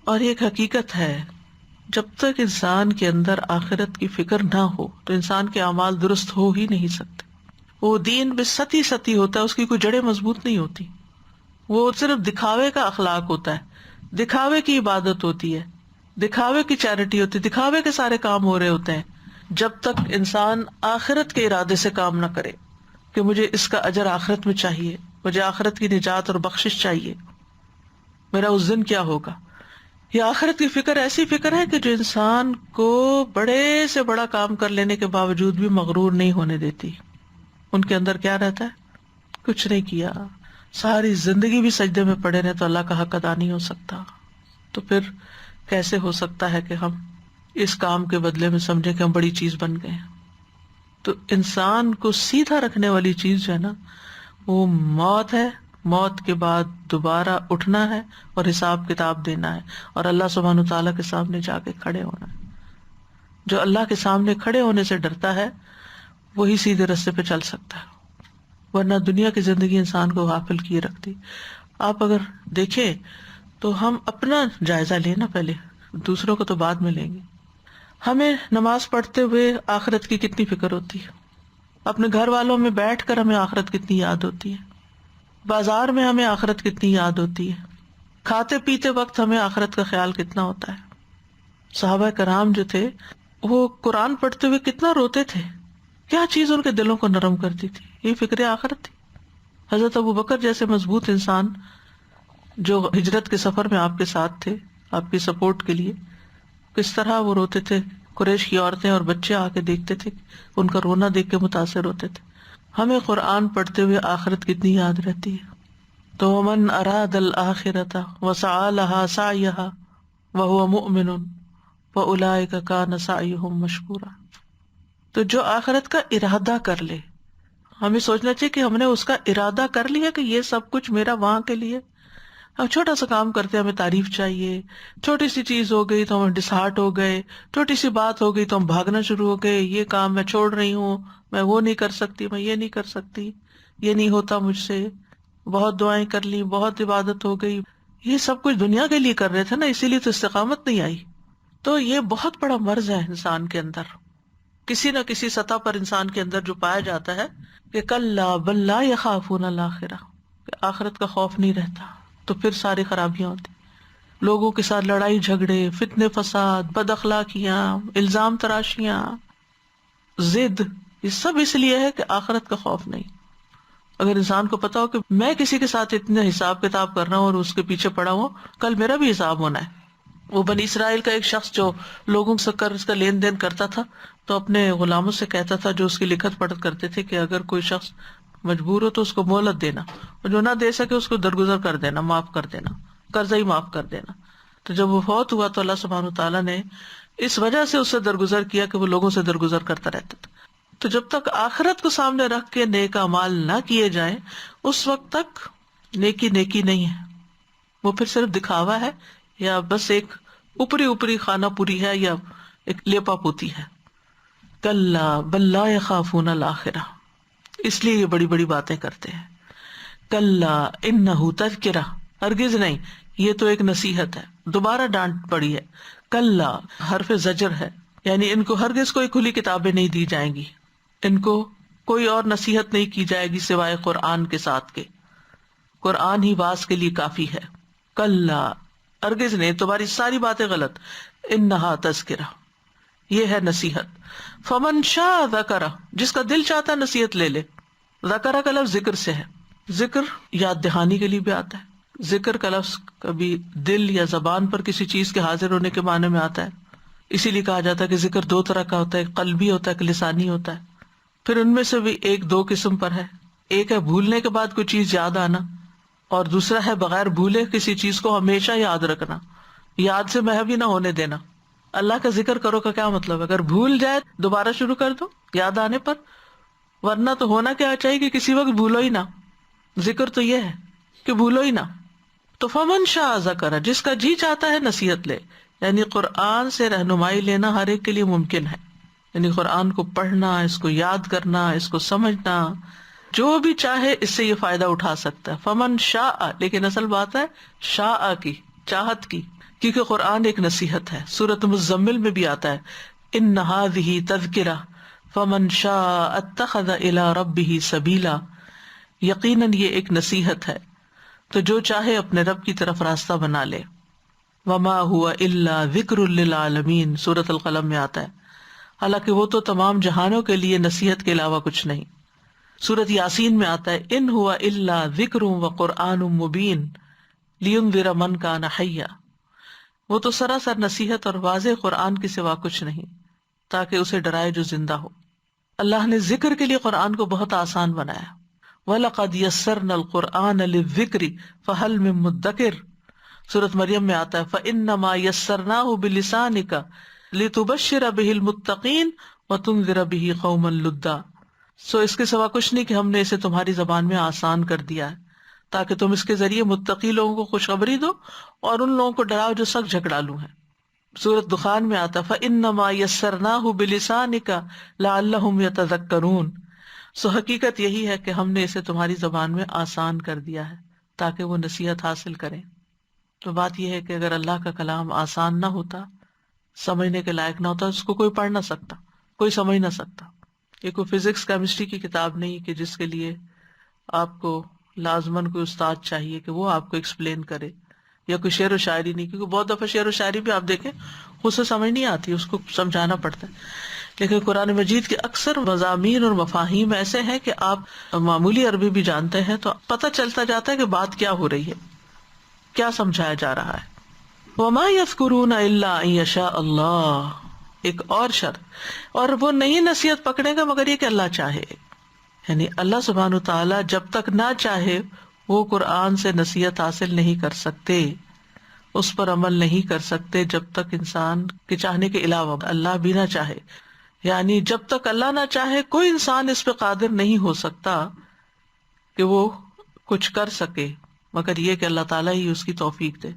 اور یہ ایک حقیقت ہے، جب تک انسان کے اندر آخرت کی فکر نہ ہو تو انسان کے اعمال درست ہو ہی نہیں سکتے. وہ دین بے ستی ستی ہوتا ہے، اس کی کوئی جڑیں مضبوط نہیں ہوتی، وہ صرف دکھاوے کا اخلاق ہوتا ہے، دکھاوے کی عبادت ہوتی ہے، دکھاوے کی چیریٹی ہوتی ہے، دکھاوے کے سارے کام ہو رہے ہوتے ہیں. جب تک انسان آخرت کے ارادے سے کام نہ کرے کہ مجھے اس کا اجر آخرت میں چاہیے، مجھے آخرت کی نجات اور بخشش چاہیے، میرا اس دن کیا ہوگا. یہ آخرت کی فکر ایسی فکر ہے کہ جو انسان کو بڑے سے بڑا کام کر لینے کے باوجود بھی مغرور نہیں ہونے دیتی. ان کے اندر کیا رہتا ہے؟ کچھ نہیں کیا، ساری زندگی بھی سجدے میں پڑے رہے تو اللہ کا حق ادا نہیں ہو سکتا. تو پھر کیسے ہو سکتا ہے کہ ہم اس کام کے بدلے میں سمجھیں کہ ہم بڑی چیز بن گئے. تو انسان کو سیدھا رکھنے والی چیز جو ہے نا وہ موت ہے، موت کے بعد دوبارہ اٹھنا ہے اور حساب کتاب دینا ہے، اور اللہ سبحانہ وتعالیٰ کے سامنے جا کے کھڑے ہونا ہے. جو اللہ کے سامنے کھڑے ہونے سے ڈرتا ہے وہی سیدھے رستے پہ چل سکتا ہے، ورنہ دنیا کی زندگی انسان کو غافل کیے رکھتی. آپ اگر دیکھیں تو ہم اپنا جائزہ لینا، پہلے دوسروں کو تو بعد میں لیں گے. ہمیں نماز پڑھتے ہوئے آخرت کی کتنی فکر ہوتی ہے، اپنے گھر والوں میں بیٹھ کر ہمیں آخرت کتنی یاد ہوتی ہے، بازار میں ہمیں آخرت کتنی یاد ہوتی ہے، کھاتے پیتے وقت ہمیں آخرت کا خیال کتنا ہوتا ہے. صحابہ کرام جو تھے وہ قرآن پڑھتے ہوئے کتنا روتے تھے، کیا چیز ان کے دلوں کو نرم کرتی تھی؟ یہ فکر آخرت تھی. حضرت ابوبکر جیسے مضبوط انسان جو ہجرت کے سفر میں آپ کے ساتھ تھے، آپ کی سپورٹ کے لیے، کس طرح وہ روتے تھے. قریش کی عورتیں اور بچے آ کے دیکھتے تھے، ان کا رونا دیکھ کے متاثر ہوتے تھے. ہمیں قرآن پڑھتے ہوئے آخرت کتنی یاد رہتی ہے. تو من اراد الآخرۃ وسعى لها سعيها وهو مؤمن فاولئک کان سعیهم مشکورا. تو جو آخرت کا ارادہ کر لے، ہمیں سوچنا چاہیے کہ ہم نے اس کا ارادہ کر لیا کہ یہ سب کچھ میرا وہاں کے لیے. ہم چھوٹا سا کام کرتے ہمیں تعریف چاہیے، چھوٹی سی چیز ہو گئی تو ہم ڈسہارٹ ہو گئے، چھوٹی سی بات ہو گئی تو ہم بھاگنا شروع ہو گئے، یہ کام میں چھوڑ رہی ہوں، میں وہ نہیں کر سکتی، میں یہ نہیں کر سکتی، یہ نہیں ہوتا مجھ سے، بہت دعائیں کر لی، بہت عبادت ہو گئی. یہ سب کچھ دنیا کے لیے کر رہے تھے نا، اسی لیے تو استقامت نہیں آئی. تو یہ بہت بڑا مرض ہے انسان کے اندر، کسی نہ کسی سطح پر انسان کے اندر جو پایا جاتا ہے کہ کلا بل لا یخافون الآخرہ، کہ آخرت کا خوف نہیں رہتا، تو پھر ساری خرابیاں ہوتی. لوگوں کے ساتھ لڑائی جھگڑے، فتنے فساد، بد اخلاقیاں، الزام تراشیاں، ضد، یہ سب اس لیے ہے کہ آخرت کا خوف نہیں۔ اگر انسان کو پتا ہو کہ میں کسی کے ساتھ اتنے حساب کتاب کر رہا ہوں اور اس کے پیچھے پڑا ہوں، کل میرا بھی حساب ہونا ہے۔ وہ بنی اسرائیل کا ایک شخص جو لوگوں سے قرض کا لین دین کرتا تھا تو اپنے غلاموں سے کہتا تھا جو اس کی لکھت پڑھت کرتے تھے کہ اگر کوئی شخص مجبور ہو تو اس کو مہلت دینا، اور جو نہ دے سکے اس کو درگزر کر دینا، معاف کر دینا، قرضہ ہی معاف کر دینا۔ تو جب وہ فوت ہوا تو اللہ سبحانہ وتعالیٰ نے اس وجہ سے اس سے درگزر کیا کہ وہ لوگوں سے درگزر کرتا رہتا تھا۔ تو جب تک آخرت کو سامنے رکھ کے نیک اعمال نہ کیے جائیں اس وقت تک نیکی نیکی نہیں ہے، وہ پھر صرف دکھاوا ہے یا بس ایک اوپری خانہ پوری ہے یا ایک لیپا پوتی ہے۔ کلا بل لا یخافون الآخرہ، اس لیے یہ بڑی بڑی باتیں کرتے ہیں۔ کلا انہ تذکرہ، ہرگز نہیں، یہ تو ایک نصیحت ہے۔ دوبارہ ڈانٹ پڑی ہے، کلا حرف زجر ہے، یعنی ان کو ہرگز کوئی کھلی کتابیں نہیں دی جائیں گی، ان کو کوئی اور نصیحت نہیں کی جائے گی سوائے قرآن کے ساتھ کے، قرآن ہی واعظ کے لیے کافی ہے۔ کلا ہرگز نہیں، تمہاری ساری باتیں غلط، انہا تذکرہ، یہ ہے نصیحت۔ فمن شاء ذکرہ، جس کا دل چاہتا ہے نصیحت لے لے۔ ذکرہ کا لفظ ذکر سے ہے، ذکر یاد دہانی کے لیے بھی آتا ہے، ذکر کا لفظ کبھی دل یا زبان پر کسی چیز کے حاضر ہونے کے معنی میں آتا ہے، اسی لیے کہا جاتا ہے کہ ذکر دو طرح کا ہوتا ہے، ایک قلبی ہوتا ہے، ایک لسانی ہوتا ہے۔ پھر ان میں سے بھی ایک دو قسم پر ہے، ایک ہے بھولنے کے بعد کوئی چیز یاد آنا، اور دوسرا ہے بغیر بھولے کسی چیز کو ہمیشہ یاد رکھنا، یاد سے محو ہی نہ ہونے دینا۔ اللہ کا ذکر کرو کا کیا مطلب ہے؟ اگر بھول جائے دوبارہ شروع کر دو یاد آنے پر، ورنہ تو ہونا کیا چاہیے کہ کسی وقت بھولو ہی نہ۔ ذکر تو یہ ہے کہ بھولو ہی نہ۔ تو فمن شاء ذکر، جس کا جی چاہتا ہے نصیحت لے، یعنی قرآن سے رہنمائی لینا ہر ایک کے لیے ممکن ہے، یعنی قرآن کو پڑھنا، اس کو یاد کرنا، اس کو سمجھنا، جو بھی چاہے اس سے یہ فائدہ اٹھا سکتا ہے۔ فمن شاء، لیکن اصل بات ہے شاء کی، چاہت کی، کیونکہ قرآن ایک نصیحت ہے۔ سورۃ مزمل میں بھی آتا ہے ان ھذہ تذکرہ فمن شاء اتخذ الی ربہ سبیلا، یقیناً یہ ایک نصیحت ہے تو جو چاہے اپنے رب کی طرف راستہ بنا لے۔ وما هو الا ذکر للعالمین، سورۃ القلم میں آتا ہے، حالانکہ وہ تو تمام جہانوں کے لیے نصیحت کے علاوہ کچھ نہیں۔ سورۃ یاسین میں آتا ہے ان هو الا ذکر وقرآن مبین لینذر من کان حیا، وہ تو سراسر نصیحت اور واضح قرآن کے سوا کچھ نہیں تاکہ اسے ڈرائے جو زندہ ہو۔ اللہ نے ذکر کے لیے قرآن کو بہت آسان بنایا۔ وَلَقَدْ يَسَّرْنَا الْقُرْآنَ لِلذِّكْرِ فَهَلْ مِن مُدَّكِرٍ، سورۃ مریم میں آتا ہے فَإِنَّمَا يَسَّرْنَاهُ بِلِسَانِكَ لِتُبَشِّرَ بِهِ الْمُتَّقِينَ وَتُنذِرَ بِهِ قَوْمًا لُدًّا، سو اس کے سوا کچھ نہیں کہ ہم نے اسے تمہاری زبان میں آسان کر دیا ہے تاکہ تم اس کے ذریعے متقی لوگوں کو خوشخبری دو اور ان لوگوں کو ڈراؤ جو سخت جھگڑالو ہیں۔ سورۃ دخان میں آتا فَإِنَّمَا يَسَّرْنَاهُ بِلِسَانِكَ لَعَلَّهُمْ يَتَذَكَّرُونَ، سو حقیقت یہی ہے کہ ہم نے اسے تمہاری زبان میں آسان کر دیا ہے تاکہ وہ نصیحت حاصل کریں۔ تو بات یہ ہے کہ اگر اللہ کا کلام آسان نہ ہوتا، سمجھنے کے لائق نہ ہوتا، اس کو کوئی پڑھ نہ سکتا، کوئی سمجھ نہ سکتا۔ یہ کوئی فزکس کیمسٹری کی کتاب نہیں کہ جس کے لیے آپ کو لازماً کوئی استاد چاہیے کہ وہ آپ کو ایکسپلین کرے، یا کوئی شعر و شاعری نہیں، کیونکہ بہت دفعہ شعر و شاعری بھی آپ دیکھیں خود سے سمجھ نہیں آتی، اس کو سمجھانا پڑتا ہے۔ لیکن قرآن مجید کے اکثر مضامین اور مفاہیم ایسے ہیں کہ آپ معمولی عربی بھی جانتے ہیں تو پتہ چلتا جاتا ہے کہ بات کیا ہو رہی ہے، کیا سمجھایا جا رہا ہے۔ وما يذكرون الا ان يشاء اللہ، ایک اور شرط، اور وہ نہیں نصیحت پکڑے گا مگر یہ کہ اللہ چاہے، یعنی اللہ سبحانہ تعالیٰ جب تک نہ چاہے وہ قرآن سے نصیحت حاصل نہیں کر سکتے، اس پر عمل نہیں کر سکتے جب تک انسان کے چاہنے کے علاوہ اللہ بھی نہ چاہے، یعنی جب تک اللہ نہ چاہے کوئی انسان اس پہ قادر نہیں ہو سکتا کہ وہ کچھ کر سکے مگر یہ کہ اللہ تعالیٰ ہی اس کی توفیق دے۔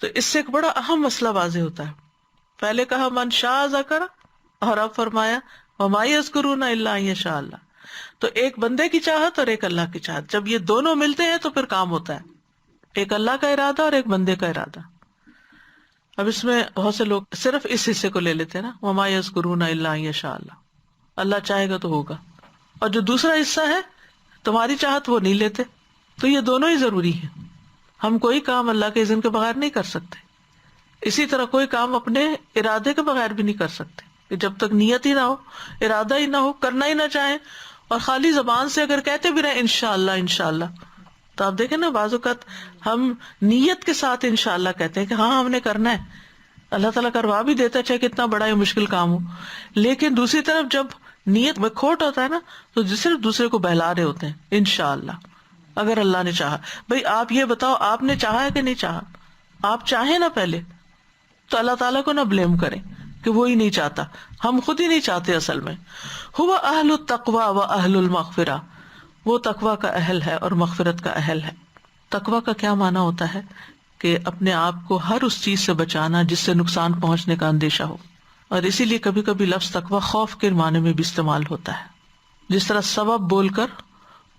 تو اس سے ایک بڑا اہم مسئلہ واضح ہوتا ہے۔ پہلے کہا من شاء ذکر، اور اب فرمایا وما یذکرون الا ان یشاء اللہ۔ تو ایک بندے کی چاہت اور ایک اللہ کی چاہت، جب یہ دونوں ملتے ہیں تو پھر کام ہوتا ہے، ایک اللہ کا ارادہ اور ایک بندے کا ارادہ۔ اب اس میں بہت سے لوگ صرف اس حصے کو لے لیتے ہیں نا، وما یذکرون الا ان یشاء اللہ، اللہ چاہے گا تو ہوگا، اور جو دوسرا حصہ ہے تمہاری چاہت وہ نہیں لیتے۔ تو یہ دونوں ہی ضروری ہیں، ہم کوئی کام اللہ کے اذن کے بغیر نہیں کر سکتے۔ اسی طرح کوئی کام اپنے ارادے کے بغیر بھی نہیں کر سکتے، کہ جب تک نیت ہی نہ ہو، ارادہ ہی نہ ہو، کرنا ہی نہ چاہیں، اور خالی زبان سے اگر کہتے بھی رہے انشاءاللہ انشاءاللہ، تو آپ دیکھیں نا بعض اوقات ہم نیت کے ساتھ انشاءاللہ کہتے ہیں کہ ہاں ہم نے کرنا ہے، اللہ تعالیٰ کروا بھی دیتا ہے چاہے کتنا بڑا یا مشکل کام ہو، لیکن دوسری طرف جب نیت میں کھوٹ ہوتا ہے نا تو صرف دوسرے کو بہلا رہے ہوتے ہیں انشاءاللہ، اگر اللہ نے چاہا۔ بھئی آپ یہ بتاؤ آپ نے چاہا ہے کہ نہیں چاہا؟ آپ چاہیں نا پہلے، تو اللہ تعالیٰ کو نہ بلیم کریں کہ وہی نہیں چاہتا، ہم خود ہی نہیں چاہتے اصل میں۔ ہوا اہل التقوی و اہل المغفرہ، وہ تقوی کا اہل ہے اور مغفرت کا اہل ہے۔ تقوی کا کیا معنی ہوتا ہے؟ کہ اپنے آپ کو ہر اس چیز سے بچانا جس سے نقصان پہنچنے کا اندیشہ ہو، اور اسی لیے کبھی کبھی لفظ تقوی خوف کے معنی میں بھی استعمال ہوتا ہے، جس طرح سبب بول کر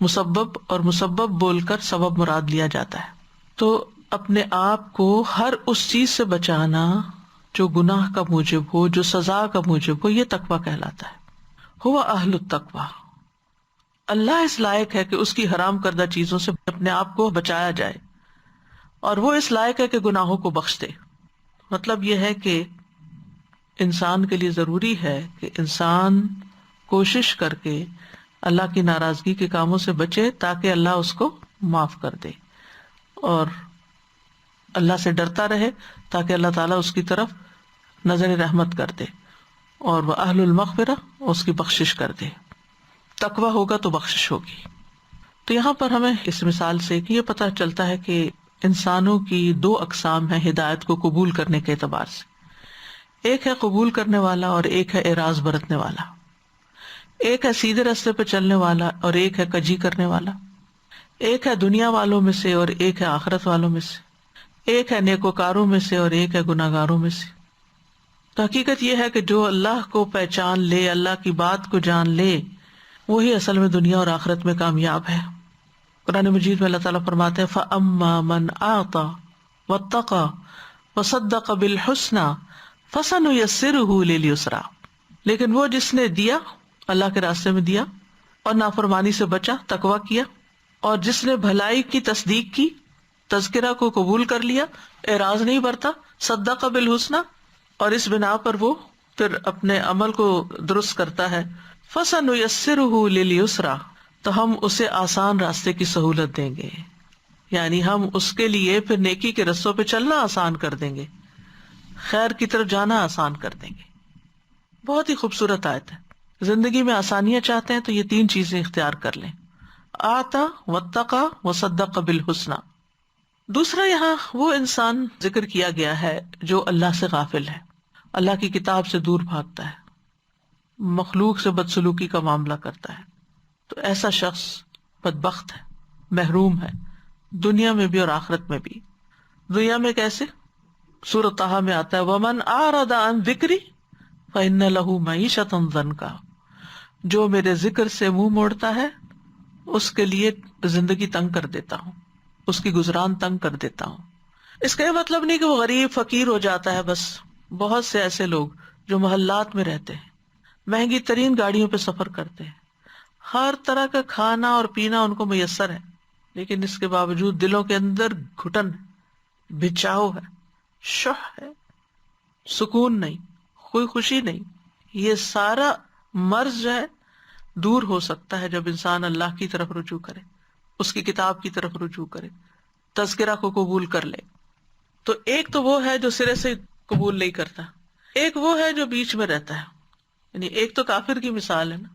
مسبب اور مسبب بول کر سبب مراد لیا جاتا ہے۔ تو اپنے آپ کو ہر اس چیز سے بچانا جو گناہ کا موجب ہو، جو سزا کا موجب ہو، یہ تقوی کہلاتا ہے۔ ہوا اہل التقوی، اللہ اس لائق ہے کہ اس کی حرام کردہ چیزوں سے اپنے آپ کو بچایا جائے، اور وہ اس لائق ہے کہ گناہوں کو بخش دے۔ مطلب یہ ہے کہ انسان کے لیے ضروری ہے کہ انسان کوشش کر کے اللہ کی ناراضگی کے کاموں سے بچے تاکہ اللہ اس کو معاف کر دے، اور اللہ سے ڈرتا رہے تاکہ اللہ تعالیٰ اس کی طرف نظر رحمت کر دے، اور وہ اہل المغفرہ اس کی بخشش کر دے۔ تقویٰ ہوگا تو بخشش ہوگی۔ تو یہاں پر ہمیں اس مثال سے یہ پتہ چلتا ہے کہ انسانوں کی دو اقسام ہیں ہدایت کو قبول کرنے کے اعتبار سے، ایک ہے قبول کرنے والا اور ایک ہے اعراض برتنے والا، ایک ہے سیدھے راستے پہ چلنے والا اور ایک ہے کجی کرنے والا، ایک ہے دنیا والوں میں سے اور ایک ہے آخرت والوں میں سے، ایک ہے نیکوکاروں میں سے اور ایک ہے گناہ گاروں میں سے۔ تو حقیقت یہ ہے کہ جو اللہ کو پہچان لے، اللہ کی بات کو جان لے، وہی اصل میں دنیا اور آخرت میں کامیاب ہے۔ قرآن مجید میں اللہ تعالیٰ فرماتے ہیں فَأَمَّا مَنْ أَعْطَى وَاتَّقَى وَصَدَّقَ بِالْحُسْنَى فَسَنُيَسِّرُهُ لِلْيُسْرَى، لیکن وہ جس نے دیا، اللہ کے راستے میں دیا، اور نافرمانی سے بچا، تقویٰ کیا، اور جس نے بھلائی کی تصدیق کی، تذکرہ کو قبول کر لیا، اعراض نہیں برتا، صدق بالحسنى، اور اس بنا پر وہ پھر اپنے عمل کو درست کرتا ہے، فَسَنُيَسِّرُهُ لِلْيُسْرَى، تو ہم اسے آسان راستے کی سہولت دیں گے، یعنی ہم اس کے لیے پھر نیکی کے رستوں پہ چلنا آسان کر دیں گے، خیر کی طرف جانا آسان کر دیں گے۔ بہت ہی خوبصورت آیت ہے۔ زندگی میں آسانیاں چاہتے ہیں تو یہ تین چیزیں اختیار کر لیں، آتا واتقا وصدق بالحسنى۔ دوسرا یہاں وہ انسان ذکر کیا گیا ہے جو اللہ سے غافل ہے، اللہ کی کتاب سے دور بھاگتا ہے، مخلوق سے بدسلوکی کا معاملہ کرتا ہے، تو ایسا شخص بدبخت ہے، محروم ہے، دنیا میں بھی اور آخرت میں بھی۔ دنیا میں کیسے؟ سورۃ طٰہٰ میں آتا ہے وَمَنْ أَعْرَضَ عَنْ ذِكْرِی فَإِنَّ لَهُ مَعِیشَةً ضَنْکًا، جو میرے ذکر سے منہ موڑتا ہے اس کے لیے زندگی تنگ کر دیتا ہوں، اس کی گزران تنگ کر دیتا ہوں۔ اس کا یہ مطلب نہیں کہ وہ غریب فقیر ہو جاتا ہے، بس بہت سے ایسے لوگ جو محلات میں رہتے ہیں، مہنگی ترین گاڑیوں پہ سفر کرتے ہیں، ہر طرح کا کھانا اور پینا ان کو میسر ہے، لیکن اس کے باوجود دلوں کے اندر گھٹن ہے، بچاؤ ہے، شح ہے، سکون نہیں، کوئی خوشی نہیں۔ یہ سارا مرض جو ہے دور ہو سکتا ہے جب انسان اللہ کی طرف رجوع کرے، اس کی کتاب کی طرف رجوع کرے، تذکرہ کو قبول کر لے۔ تو ایک تو وہ ہے جو سرے سے قبول نہیں کرتا، ایک وہ ہے جو بیچ میں رہتا ہے، یعنی ایک تو کافر کی مثال ہے نا،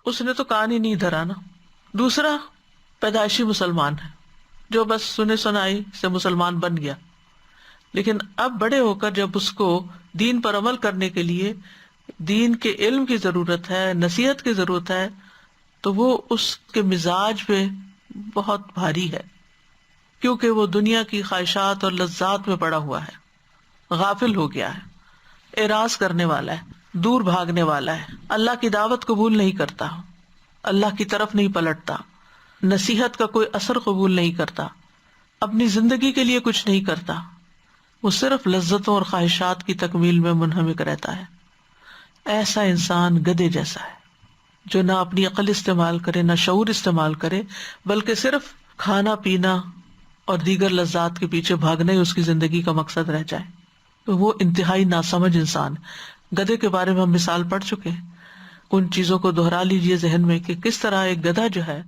اس نے تو کان ہی نہیں دھرا نا۔ دوسرا پیدائشی مسلمان ہے جو بس سنے سنائی سے مسلمان بن گیا، لیکن اب بڑے ہو کر جب اس کو دین پر عمل کرنے کے لیے دین کے علم کی ضرورت ہے، نصیحت کی ضرورت ہے، تو وہ اس کے مزاج پہ بہت بھاری ہے، کیونکہ وہ دنیا کی خواہشات اور لذات میں پڑا ہوا ہے، غافل ہو گیا ہے، اعراض کرنے والا ہے، دور بھاگنے والا ہے، اللہ کی دعوت قبول نہیں کرتا، اللہ کی طرف نہیں پلٹتا، نصیحت کا کوئی اثر قبول نہیں کرتا، اپنی زندگی کے لیے کچھ نہیں کرتا، وہ صرف لذتوں اور خواہشات کی تکمیل میں منہمک رہتا ہے۔ ایسا انسان گدھے جیسا ہے جو نہ اپنی عقل استعمال کرے، نہ شعور استعمال کرے، بلکہ صرف کھانا پینا اور دیگر لذات کے پیچھے بھاگنا ہی اس کی زندگی کا مقصد رہ جائے۔ تو وہ انتہائی ناسمجھ انسان. گدھے کے بارے میں ہم مثال پڑھ چکے ہیں. ان چیزوں کو دہرا لیجئے ذہن میں کہ کس طرح ایک گدھا جو ہے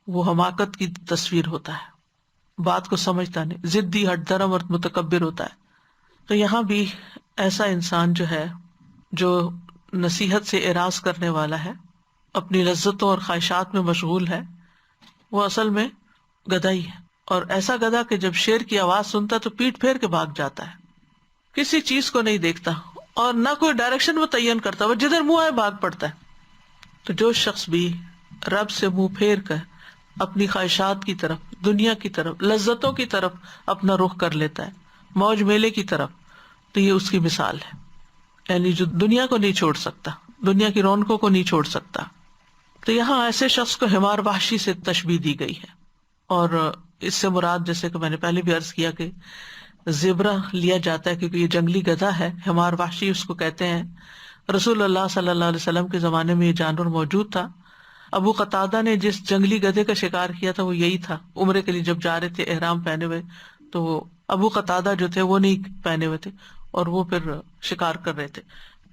وہ حماقت کی تصویر ہوتا ہے, بات کو سمجھتا نہیں, ضدی, ہٹ دھرم اور متکبر ہوتا ہے. تو یہاں بھی ایسا انسان جو ہے جو نصیحت سے اعراض کرنے والا ہے, اپنی لذتوں اور خواہشات میں مشغول ہے, وہ اصل میں گدھا ہی ہے. اور ایسا گدھا کہ جب شیر کی آواز سنتا تو پیٹ پھیر کے بھاگ جاتا ہے, کسی چیز کو نہیں دیکھتا اور نہ کوئی ڈائریکشن متعین کرتا, وہ جدھر منہ آئے بھاگ پڑتا ہے. تو جو شخص بھی رب سے منہ پھیر کر اپنی خواہشات کی طرف, دنیا کی طرف, لذتوں کی طرف اپنا رخ کر لیتا ہے, موج میلے کی طرف, تو یہ اس کی مثال ہے. یعنی جو دنیا کو نہیں چھوڑ سکتا, دنیا کی رونقوں کو نہیں چھوڑ سکتا. تو یہاں ایسے شخص کو حمار وحشی سے تشبیہ دی گئی ہے. اور اس سے مراد, جیسے کہ میں نے پہلے بھی عرض کیا, کہ زیبرا لیا جاتا ہے کیونکہ یہ جنگلی گدھا ہے. حمار وحشی اس کو کہتے ہیں. رسول اللہ صلی اللہ علیہ وسلم کے زمانے میں یہ جانور موجود تھا. ابو قتادہ نے جس جنگلی گدھے کا شکار کیا تھا وہ یہی تھا. عمرے کے لیے جب جا رہے تھے احرام پہنے ہوئے, تو وہ ابو قتادہ جو تھے وہ نہیں پہنے ہوئے تھے اور وہ پھر شکار کر رہے تھے.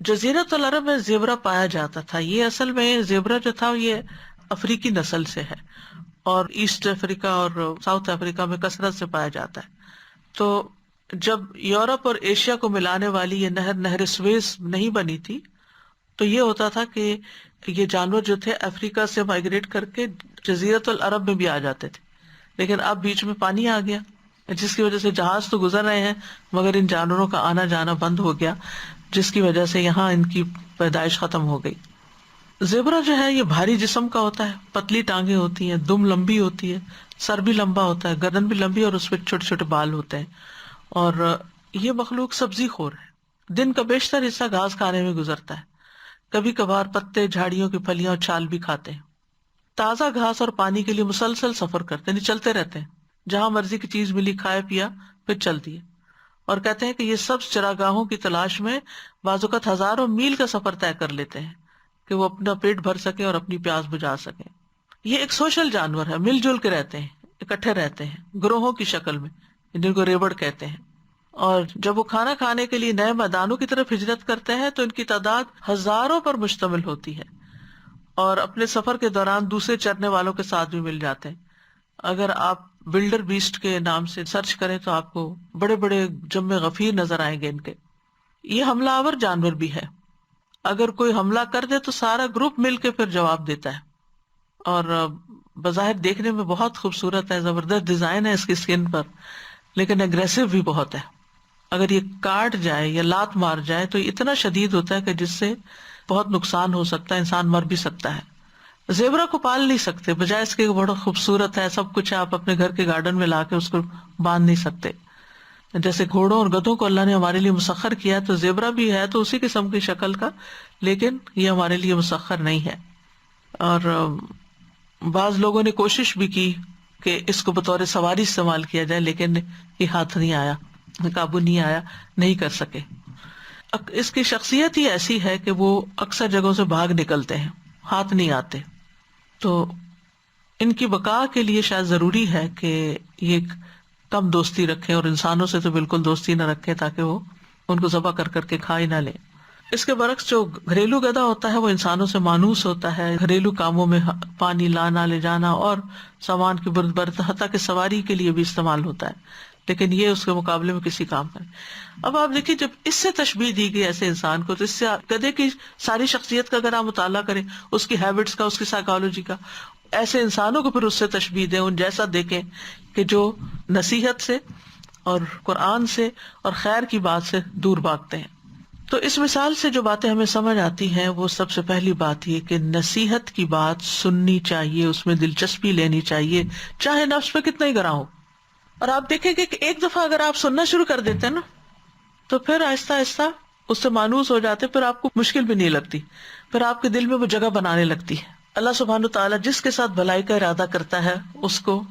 جزیرۃ العرب میں زیبرا پایا جاتا تھا. یہ اصل میں زیبرا جو تھا یہ افریقی نسل سے ہے اور ایسٹ افریقہ اور ساؤتھ افریقہ میں کثرت سے پایا جاتا ہے. تو جب یورپ اور ایشیا کو ملانے والی یہ نہر سویز نہیں بنی تھی, تو یہ ہوتا تھا کہ یہ جانور جو تھے افریقہ سے مائگریٹ کر کے جزیرۃ العرب میں بھی آ جاتے تھے. لیکن اب بیچ میں پانی آ گیا, جس کی وجہ سے جہاز تو گزر رہے ہیں مگر ان جانوروں کا آنا جانا بند ہو گیا, جس کی وجہ سے یہاں ان کی پیدائش ختم ہو گئی. زیبرا جو ہے یہ بھاری جسم کا ہوتا ہے, پتلی ٹانگیں ہوتی ہیں, دم لمبی ہوتی ہے, سر بھی لمبا ہوتا ہے, گردن بھی لمبی اور اس پہ چھوٹے چھوٹے بال ہوتے ہیں. اور یہ مخلوق سبزی خور ہے, دن کا بیشتر حصہ گھاس کھانے میں گزرتا ہے. کبھی کبھار پتے, جھاڑیوں کی پھلیاں اور چھال بھی کھاتے ہیں. تازہ گھاس اور پانی کے لیے مسلسل سفر کرتے ہیں, چلتے رہتے ہیں. جہاں مرضی کی چیز ملی کھائے پیا پھر چل دیے. اور کہتے ہیں کہ یہ سب چراگاہوں کی تلاش میں بعض اوقات ہزاروں میل کا سفر طے کر لیتے ہیں کہ وہ اپنا پیٹ بھر سکیں اور اپنی پیاس بجھا سکیں. یہ ایک سوشل جانور ہے, مل جل کے رہتے ہیں, اکٹھے رہتے ہیں گروہوں کی شکل میں, جن کو ریبڑ کہتے ہیں. اور جب وہ کھانا کھانے کے لیے نئے میدانوں کی طرف ہجرت کرتے ہیں تو ان کی تعداد ہزاروں پر مشتمل ہوتی ہے, اور اپنے سفر کے دوران دوسرے چرنے والوں کے ساتھ بھی مل جاتے ہیں. اگر آپ بلڈر بیسٹ کے نام سے سرچ کریں تو آپ کو بڑے بڑے جم غفیر نظر آئیں گے ان کے. یہ حملہ آور جانور بھی ہے, اگر کوئی حملہ کر دے تو سارا گروپ مل کے پھر جواب دیتا ہے. اور بظاہر دیکھنے میں بہت خوبصورت ہے, زبردست ڈیزائن ہے اس کی اسکن پر, لیکن اگریسو بھی بہت ہے. اگر یہ کاٹ جائے یا لات مار جائے تو یہ اتنا شدید ہوتا ہے کہ جس سے بہت نقصان ہو سکتا ہے, انسان مر بھی سکتا ہے. زیبرا کو پال نہیں سکتے, بجائے اس کے بڑا خوبصورت ہے, سب کچھ ہے, آپ اپنے گھر کے گارڈن میں لا کے اس کو باندھ نہیں سکتے. جیسے گھوڑوں اور گدھوں کو اللہ نے ہمارے لیے مسخر کیا ہے, تو زیبرا بھی ہے تو اسی قسم کی شکل کا, لیکن یہ ہمارے لیے مسخر نہیں ہے. اور بعض لوگوں نے کوشش بھی کی کہ اس کو بطور سواری استعمال کیا جائے, لیکن یہ ہاتھ نہیں آیا, قابو نہیں آیا, نہیں کر سکے. اس کی شخصیت ہی ایسی ہے کہ وہ اکثر جگہوں سے بھاگ نکلتے ہیں, ہاتھ نہیں آتے. تو ان کی بقا کے لیے شاید ضروری ہے کہ یہ کم دوستی رکھیں, اور انسانوں سے تو بالکل دوستی نہ رکھیں تاکہ وہ ان کو ذبح کر کر کے کھا ہی نہ لیں. اس کے برعکس جو گھریلو گدھا ہوتا ہے وہ انسانوں سے مانوس ہوتا ہے, گھریلو کاموں میں پانی لانا لے جانا اور سامان کی برد حتیٰ کہ سواری کے لیے بھی استعمال ہوتا ہے, لیکن یہ اس کے مقابلے میں کسی کام کا نہیں. اب آپ دیکھیے جب اس سے تشبیہ دی گئی ایسے انسان کو, تو اس سے گدھے کی ساری شخصیت کا اگر آپ مطالعہ کریں, اس کی ہیبٹس کا, اس کی سائیکالوجی کا, ایسے انسانوں کو پھر اس سے تشبیہ دیں, ان جیسا دیکھیں کہ جو نصیحت سے اور قرآن سے اور خیر کی بات سے دور بھاگتے ہیں. تو اس مثال سے جو باتیں ہمیں سمجھ آتی ہیں وہ سب سے پہلی بات یہ کہ نصیحت کی بات سننی چاہیے, اس میں دلچسپی لینی چاہیے, چاہے نفس پہ کتنا ہی گراں ہو. اور آپ دیکھیں گے کہ ایک دفعہ اگر آپ سننا شروع کر دیتے ہیں نا, تو پھر آہستہ آہستہ اس سے مانوس ہو جاتے, پھر آپ کو مشکل بھی نہیں لگتی, پھر آپ کے دل میں وہ جگہ بنانے لگتی ہے. اللہ سبحانہ تعالیٰ جس کے ساتھ بھلائی کا ارادہ کرتا ہے اس کو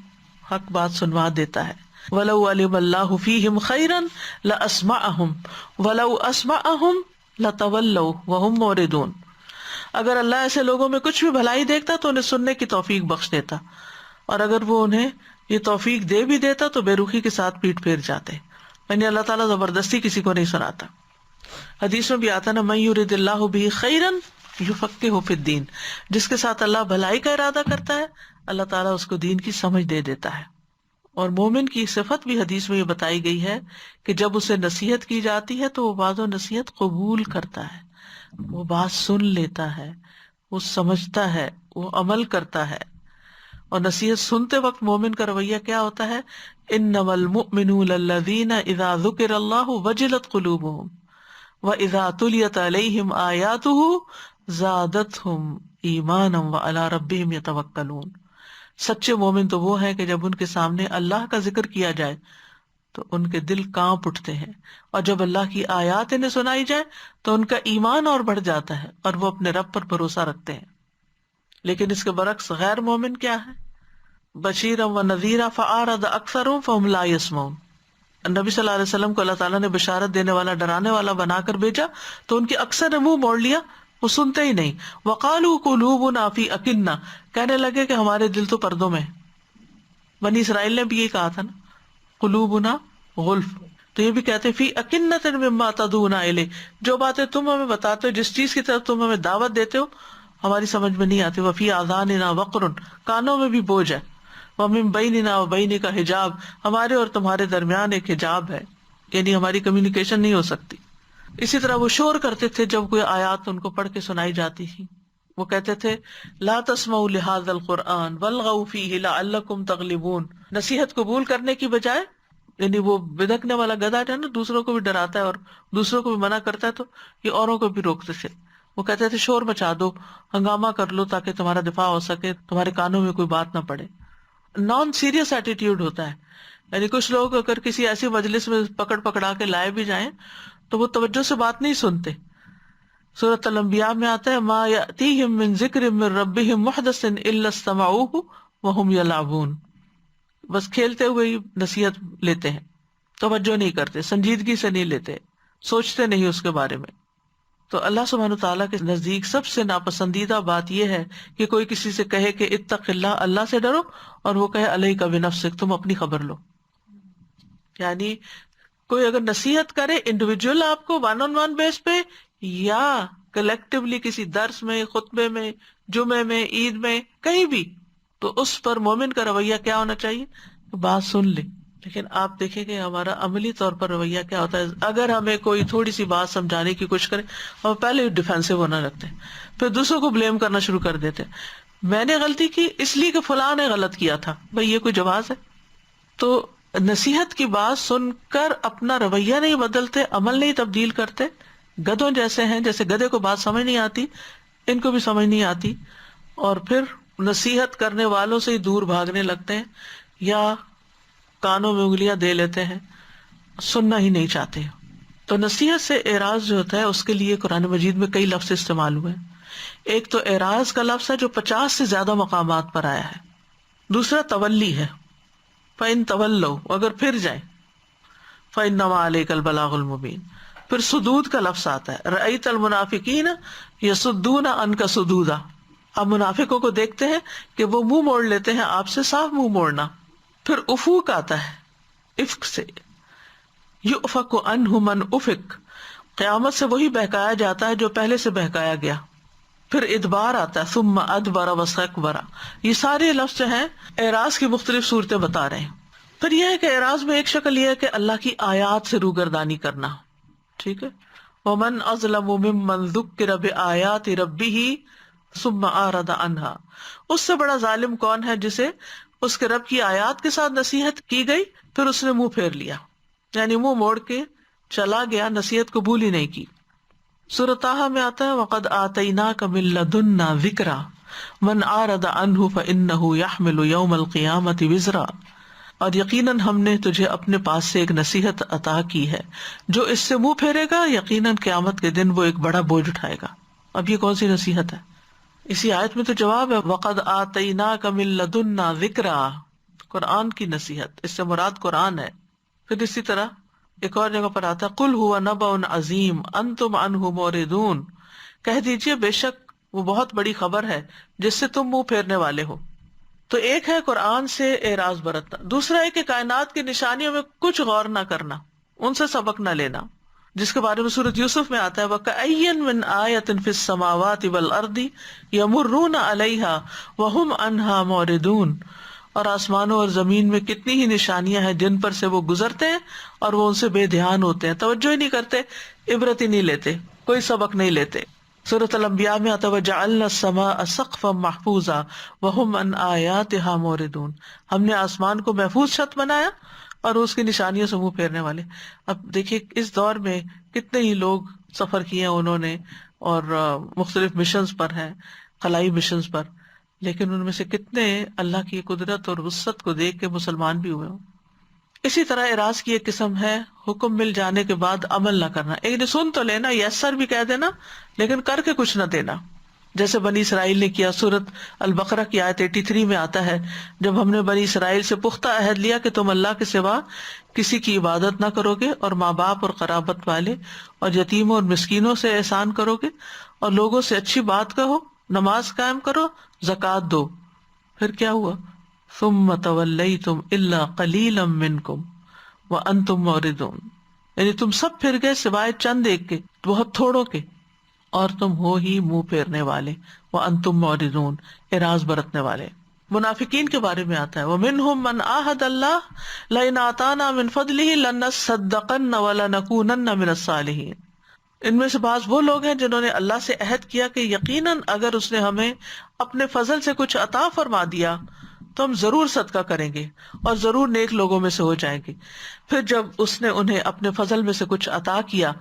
حق بات سنوا دیتا ہے. وَلَوْ عَلِمَ اللَّهُ فِيهِمْ خَيْرًا لَأَسْمَعَهُمْ وَلَوْ أَسْمَعَهُمْ لَتَوَلَّوْا وَهُمْ مُعْرِضُونَ. اگر اللہ ایسے لوگوں میں کچھ بھی بھلائی دیکھتا تو انہیں سننے کی توفیق بخش دیتا, اور اگر وہ انہیں یہ توفیق دے بھی دیتا تو بے رخی کے ساتھ پیٹ پھیر جاتے. یعنی اللہ تعالیٰ زبردستی کسی کو نہیں سناتا. حدیث میں بھی آتا نا من یرید اللہ بہ خیرا یفقہہ فی الدین، جس کے ساتھ اللہ بھلائی کا ارادہ کرتا ہے اللہ تعالیٰ اس کو دین کی سمجھ دے دیتا ہے. اور مومن کی صفت بھی حدیث میں یہ بتائی گئی ہے کہ جب اسے نصیحت کی جاتی ہے تو وہ بعض و نصیحت قبول کرتا ہے، وہ بات سن لیتا ہے، وہ سمجھتا ہے، وہ عمل کرتا ہے. اور نصیحت سنتے وقت مومن کا رویہ کیا ہوتا ہے؟ انما المؤمنون الذین اذا ذکر اللہ وجلت قلوبہم واذا تلیت علیہم آیاتہ زادتہم ایمانا وعلی ربہم یتوکلون. سچے مومن تو وہ ہیں کہ جب ان کے سامنے اللہ کا ذکر کیا جائے تو ان کے دل کانپ اٹھتے ہیں، اور جب اللہ کی آیات انہیں سنائی جائے تو ان کا ایمان اور بڑھ جاتا ہے اور وہ اپنے رب پر بھروسہ رکھتے ہیں. لیکن اس کے برعکس غیر مومن کیا ہے؟ بشیرا و نذیرا فاعرض اکثرهم فهم لا يسمعون. نبی صلی اللہ علیہ وسلم کو اللہ تعالیٰ نے بشارت دینے والا، ڈرانے والا بنا کر بھیجا تو ان کے اکثر نے منہ موڑ لیا، وہ سنتے ہی نہیں. وقالوا قلوبنا فی اکنہ، کہنے لگے کہ ہمارے دل تو پردوں میں. بنی اسرائیل نے بھی یہ کہا تھا نا، قلوبنا غلف. تو یہ بھی کہتے فی اکنۃ مما تدعونا الیہ، جو باتیں تم ہمیں بتاتے ہو، جس چیز کی طرف تم ہمیں دعوت دیتے ہو ہماری سمجھ میں نہیں آتی. وفی آذاننا وقر، کانوں میں بھی بوجھ ہے. ومن بیننا وبینک حجاب، ہمارے اور تمہارے درمیان ایک حجاب ہے، یعنی ہماری کمیونیکیشن نہیں ہو سکتی. اسی طرح وہ شور کرتے تھے جب کوئی آیات ان کو پڑھ کے سنائی جاتی تھی. وہ کہتے تھے لا تسمعوا لہذا القرآن والغوا فیہ لعلکم تغلبون. نصیحت قبول کرنے کی بجائے، یعنی وہ بدکنے والا گدھا ہے نا، دوسروں کو بھی ڈراتا ہے اور دوسروں کو بھی منع کرتا ہے، تو یہ اوروں کو بھی روکتے تھے. وہ کہتے تھے شور مچا دو، ہنگامہ کر لو تاکہ تمہارا دفاع ہو سکے، تمہارے کانوں میں کوئی بات نہ پڑے. نان سیریس ایٹیٹیوڈ ہوتا ہے. یعنی کچھ لوگ اگر کسی ایسی مجلس میں پکڑا کے لائے بھی جائیں تو وہ توجہ سے بات نہیں سنتے. سورۃ الانبیاء میں آتا ہے ما یأتیہم من ذکر من ربہم محدث الا استمعوہ وہم یلعبون. بس کھیلتے ہوئے ہی نصیحت لیتے ہیں، توجہ نہیں کرتے، سنجیدگی سے نہیں لیتے، سوچتے نہیں اس کے بارے میں. تو اللہ سبحانہ تعالیٰ کے نزدیک سب سے ناپسندیدہ بات یہ ہے کہ کوئی کسی سے کہے کہ اتق اللہ، اللہ سے ڈرو، اور وہ کہے علیک بنفسک، تم اپنی خبر لو. یعنی کوئی اگر نصیحت کرے انڈیویجول آپ کو ون آن ون بیس پہ یا کلیکٹیولی کسی درس میں، خطبے میں، جمعے میں، عید میں، کہیں بھی، تو اس پر مومن کا رویہ کیا ہونا چاہیے؟ بات سن لے. لیکن آپ دیکھیں کہ ہمارا عملی طور پر رویہ کیا ہوتا ہے. اگر ہمیں کوئی تھوڑی سی بات سمجھانے کی کوشش کرے ہم پہلے ڈیفینسو ہونا لگتے ہیں، پھر دوسروں کو بلیم کرنا شروع کر دیتے ہیں. میں نے غلطی کی اس لیے کہ فلاں نے غلط کیا تھا. بھئی یہ کوئی جواز ہے؟ تو نصیحت کی بات سن کر اپنا رویہ نہیں بدلتے، عمل نہیں تبدیل کرتے، گدھوں جیسے ہیں. جیسے گدھے کو بات سمجھ نہیں آتی، ان کو بھی سمجھ نہیں آتی، اور پھر نصیحت کرنے والوں سے ہی دور بھاگنے لگتے ہیں یا کانوں میں انگلیاں دے لیتے ہیں، سننا ہی نہیں چاہتے. تو نصیحت سے اعراض جو ہوتا ہے اس کے لیے قرآن مجید میں کئی لفظ استعمال ہوئے ہیں. ایک تو اعراض کا لفظ ہے جو 50 سے زیادہ مقامات پر آیا ہے. دوسرا تولی ہے، فَإِن تَوَلَّوْا، اگر پھر جائیں، فَإِنَّمَا عَلَيْكَ الْبَلَاغُ الْمُبِينُ. پھر سدود کا لفظ آتا ہے، رأیت المنافقین یصدون عنک صدودا. آپ منافقوں کو دیکھتے ہیں کہ وہ منہ موڑ لیتے ہیں آپ سے، صاف منہ موڑنا. پھر افوق آتا ہے، افق سے، یؤفک عنہ من افک، قیامت سے وہی بہکایا جاتا ہے جو پہلے سے بہکایا گیا. پھر ادبار آتا ہے، ثم ادبر واستکبر. یہ سارے لفظ جو ہیں اعراض کی مختلف صورتیں بتا رہے ہیں. پھر یہ ہے کہ اعراض میں ایک شکل یہ ہے کہ اللہ کی آیات سے روگردانی کرنا، ٹھیک ہے. ومن اظلم ممن ذکر بآیات ربہ ثم اعرض عنہا. اس سے بڑا ظالم کون ہے جسے اس کے رب کی آیات کے ساتھ نصیحت کی گئی پھر اس نے منہ پھیر لیا، یعنی منہ موڑ کے چلا گیا، نصیحت قبول ہی نہیں کی. سورۃ طٰہٰ میں آتا ہے وَقَدْ آتَيْنَاكَ مِن لَّدُنَّا ذِكْرًا مَنْ أَعْرَضَ عَنْهُ فَإِنَّهُ يَحْمِلُ يَوْمَ الْقِيَامَةِ وِزْرًا. اور یقیناً ہم نے تجھے اپنے پاس سے ایک نصیحت عطا کی ہے، جو اس سے منہ پھیرے گا یقیناً قیامت کے دن وہ ایک بڑا بوجھ اٹھائے گا. اب یہ کون سی نصیحت ہے؟ اسی آیت میں تو جواب ہے وَقَدْ آتَيْنَاكَ مِن لَّدُنَّا ذِكْرًا، قرآن کی نصیحت، اس سے مراد قرآن ہے. پھر اسی طرح ایک اور جگہ پر آتا ہے قُلْ هُوَ نَبَأٌ عَظِيمٌ أَنْتُمْ عَنْهُ مُعْرِضُونَ. کہہ دیجئے بے شک وہ بہت بڑی خبر ہے جس سے تم منہ پھیرنے والے ہو. تو ایک ہے قرآن سے اعراض برتنا، دوسرا ہے کہ کائنات کی نشانیوں میں کچھ غور نہ کرنا. ان سے سبق نہ لینا، جس کے بارے میں سورۃ یوسف میں آتا ہے وَكَأَيٍّ مِّنْ آیَةٍ فِي السَّمَاوَاتِ وَالْأَرْضِ يَمُرُّونَ عَلَيْهَا وَهُمْ عَنْهَا مُعْرِضُونَ، اور آسمانوں اور زمین میں کتنی ہی نشانیاں ہیں جن پر سے وہ گزرتے ہیں اور وہ ان سے بے دھیان ہوتے ہیں، توجہ ہی نہیں کرتے، عبرت ہی نہیں لیتے، کوئی سبق نہیں لیتے۔ سورۃ الانبیاء میں آتا ہے وَجَعَلْنَا السَّمَاءَ سَقْفًا مَحْفُوظًا وَهُمْ عَنْ آيَاتِهَا مُعْرِضُونَ، ہم نے آسمان کو محفوظ چھت بنایا اور اس کی نشانیوں سے منہ پھیرنے والے۔ اب دیکھیے اس دور میں کتنے ہی لوگ سفر کیے ہیں انہوں نے، اور مختلف مشنز پر ہیں، خلائی مشنز پر، لیکن ان میں سے کتنے اللہ کی قدرت اور وسعت کو دیکھ کے مسلمان بھی ہوئے ہوں۔ اسی طرح اعراض کی ایک قسم ہے حکم مل جانے کے بعد عمل نہ کرنا، ایک نے سن تو لینا، یس سر بھی کہہ دینا، لیکن کر کے کچھ نہ دینا، جیسے بنی اسرائیل نے کیا۔ سورۃ البقرہ کی آیت 83 میں آتا ہے جب ہم نے بنی اسرائیل سے پختہ عہد لیا کہ تم اللہ کے سوا کسی کی عبادت نہ کرو گے، اور ماں باپ اور قرابت والے اور یتیموں اور مسکینوں سے احسان کرو گے، اور لوگوں سے اچھی بات کہو، نماز قائم کرو، زکوٰۃ دو۔ پھر کیا ہوا؟ ثم تولیتم الا قلیلا منکم وانتم معرضون، یعنی تم سب پھر گئے سوائے چند ایک کے، بہت تھوڑوں کے، اور تم ہو ہی منہ پھیرنے والے، وانتم معرضون، اعراض برتنے والے۔ منافقین کے بارے میں آتا ہے وَمِنْهُمْ مَنْ عَاهَدَ اللَّهَ لَئِنْ آتَانَا مِنْ فَضْلِهِ لَنَصَّدَّقَنَّ وَلَنَكُونَنَّ مِنَ الصَّالِحِينَ، ان میں سے بعض وہ لوگ ہیں جنہوں نے اللہ سے عہد کیا کہ یقیناً اگر اس نے ہمیں اپنے فضل سے کچھ عطا فرما دیا تو ہم ضرور صدقہ کریں گے اور ضرور نیک لوگوں میں سے ہو جائیں گے۔ پھر جب اس نے انہیں اپنے فضل میں سے کچھ عطا کیا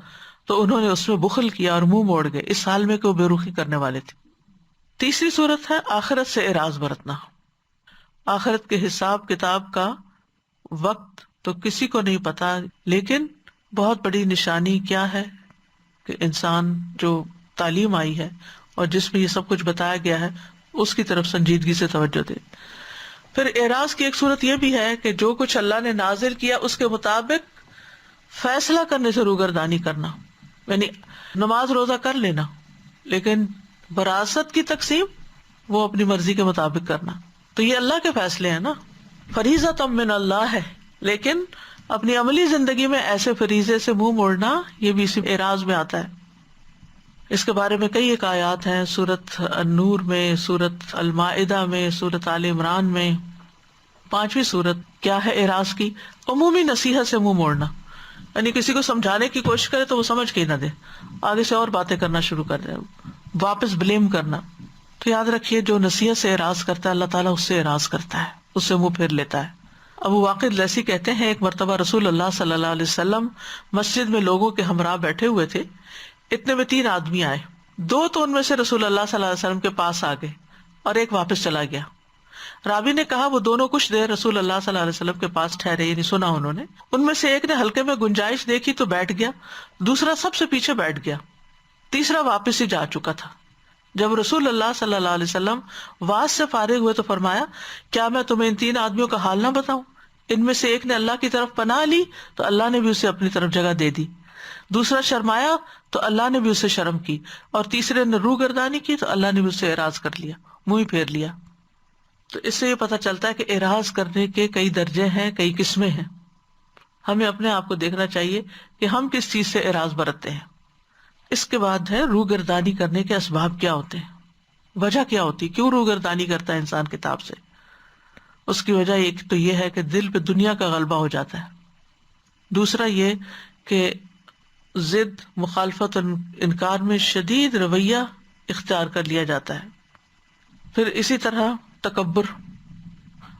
تو انہوں نے اس میں بخل کیا اور منہ موڑ گئے، اس حال میں کہ وہ بے رخی کرنے والے تھے۔ تیسری صورت ہے آخرت سے اعراض برتنا۔ آخرت کے حساب کتاب کا وقت تو کسی کو نہیں پتا، لیکن بہت بڑی نشانی کیا ہے کہ انسان جو تعلیم آئی ہے اور جس میں یہ سب کچھ بتایا گیا ہے اس کی طرف سنجیدگی سے توجہ دے۔ پھر اعراض کی ایک صورت یہ بھی ہے کہ جو کچھ اللہ نے نازل کیا اس کے مطابق فیصلہ کرنے سے روگردانی کرنا، یعنی نماز روزہ کر لینا لیکن وراثت کی تقسیم وہ اپنی مرضی کے مطابق کرنا، تو یہ اللہ کے فیصلے ہیں نا، فریضۃ من اللہ ہے، لیکن اپنی عملی زندگی میں ایسے فریضے سے منہ موڑنا یہ بھی اسی اعراض میں آتا ہے۔ اس کے بارے میں کئی ایک آیات ہیں، سورۃ النور میں، سورۃ المائدہ میں، سورۃ آل عمران میں۔ 5ویں سورت کیا ہے اعراض کی؟ عمومی نصیحت سے منہ موڑنا، یعنی کسی کو سمجھانے کی کوشش کرے تو وہ سمجھ کے ہی نہ دے، آگے سے اور باتیں کرنا شروع کر دے، واپس بلیم کرنا۔ تو یاد رکھیے جو نصیحت سے اعراض کرتا ہے اللہ تعالیٰ اس سے اعراض کرتا ہے، اس سے منہ پھیر لیتا ہے۔ ابو واقد لیثی کہتے ہیں ایک مرتبہ رسول اللہ صلی اللہ علیہ وسلم مسجد میں لوگوں کے ہمراہ بیٹھے ہوئے تھے، اتنے میں 3 آدمی آئے، 2 تو ان میں سے رسول اللہ صلی اللہ علیہ وسلم کے پاس آ گئے اور ایک واپس چلا گیا۔ راوی نے کہا وہ دونوں کچھ دیر رسول اللہ صلی اللہ علیہ وسلم کے پاس ٹھہرے، یعنی سنا انہوں نے، ان میں سے ایک نے ہلکے میں گنجائش دیکھی تو بیٹھ گیا، دوسرا سب سے پیچھے بیٹھ گیا، تیسرا واپس ہی جا چکا تھا۔ جب رسول اللہ صلی اللہ علیہ وسلم واز سے فارغ ہوئے تو فرمایا کیا میں تمہیں ان 3 آدمیوں کا حال نہ بتاؤں؟ ان میں سے ایک نے اللہ کی طرف پناہ لی تو اللہ نے بھی اسے اپنی طرف جگہ دے دی، دوسرا شرمایا تو اللہ نے بھی اسے شرم کی، اور تیسرے نے روگردانی کی تو اللہ نے بھی اسے اعراض کر لیا، منہ پھیر لیا۔ تو اس سے یہ پتہ چلتا ہے کہ اعراض کرنے کے کئی درجے ہیں، کئی قسمیں ہیں۔ ہمیں اپنے آپ کو دیکھنا چاہیے کہ ہم کس چیز سے اعراض برتتے ہیں۔ اس کے بعد ہے روگردانی کرنے کے اسباب کیا ہوتے ہیں، وجہ کیا ہوتی، کیوں روگردانی کرتا ہے انسان کتاب سے؟ اس کی وجہ ایک تو یہ ہے کہ دل پہ دنیا کا غلبہ ہو جاتا ہے، دوسرا یہ کہ ضد، مخالفت اور انکار میں شدید رویہ اختیار کر لیا جاتا ہے۔ پھر اسی طرح تکبر،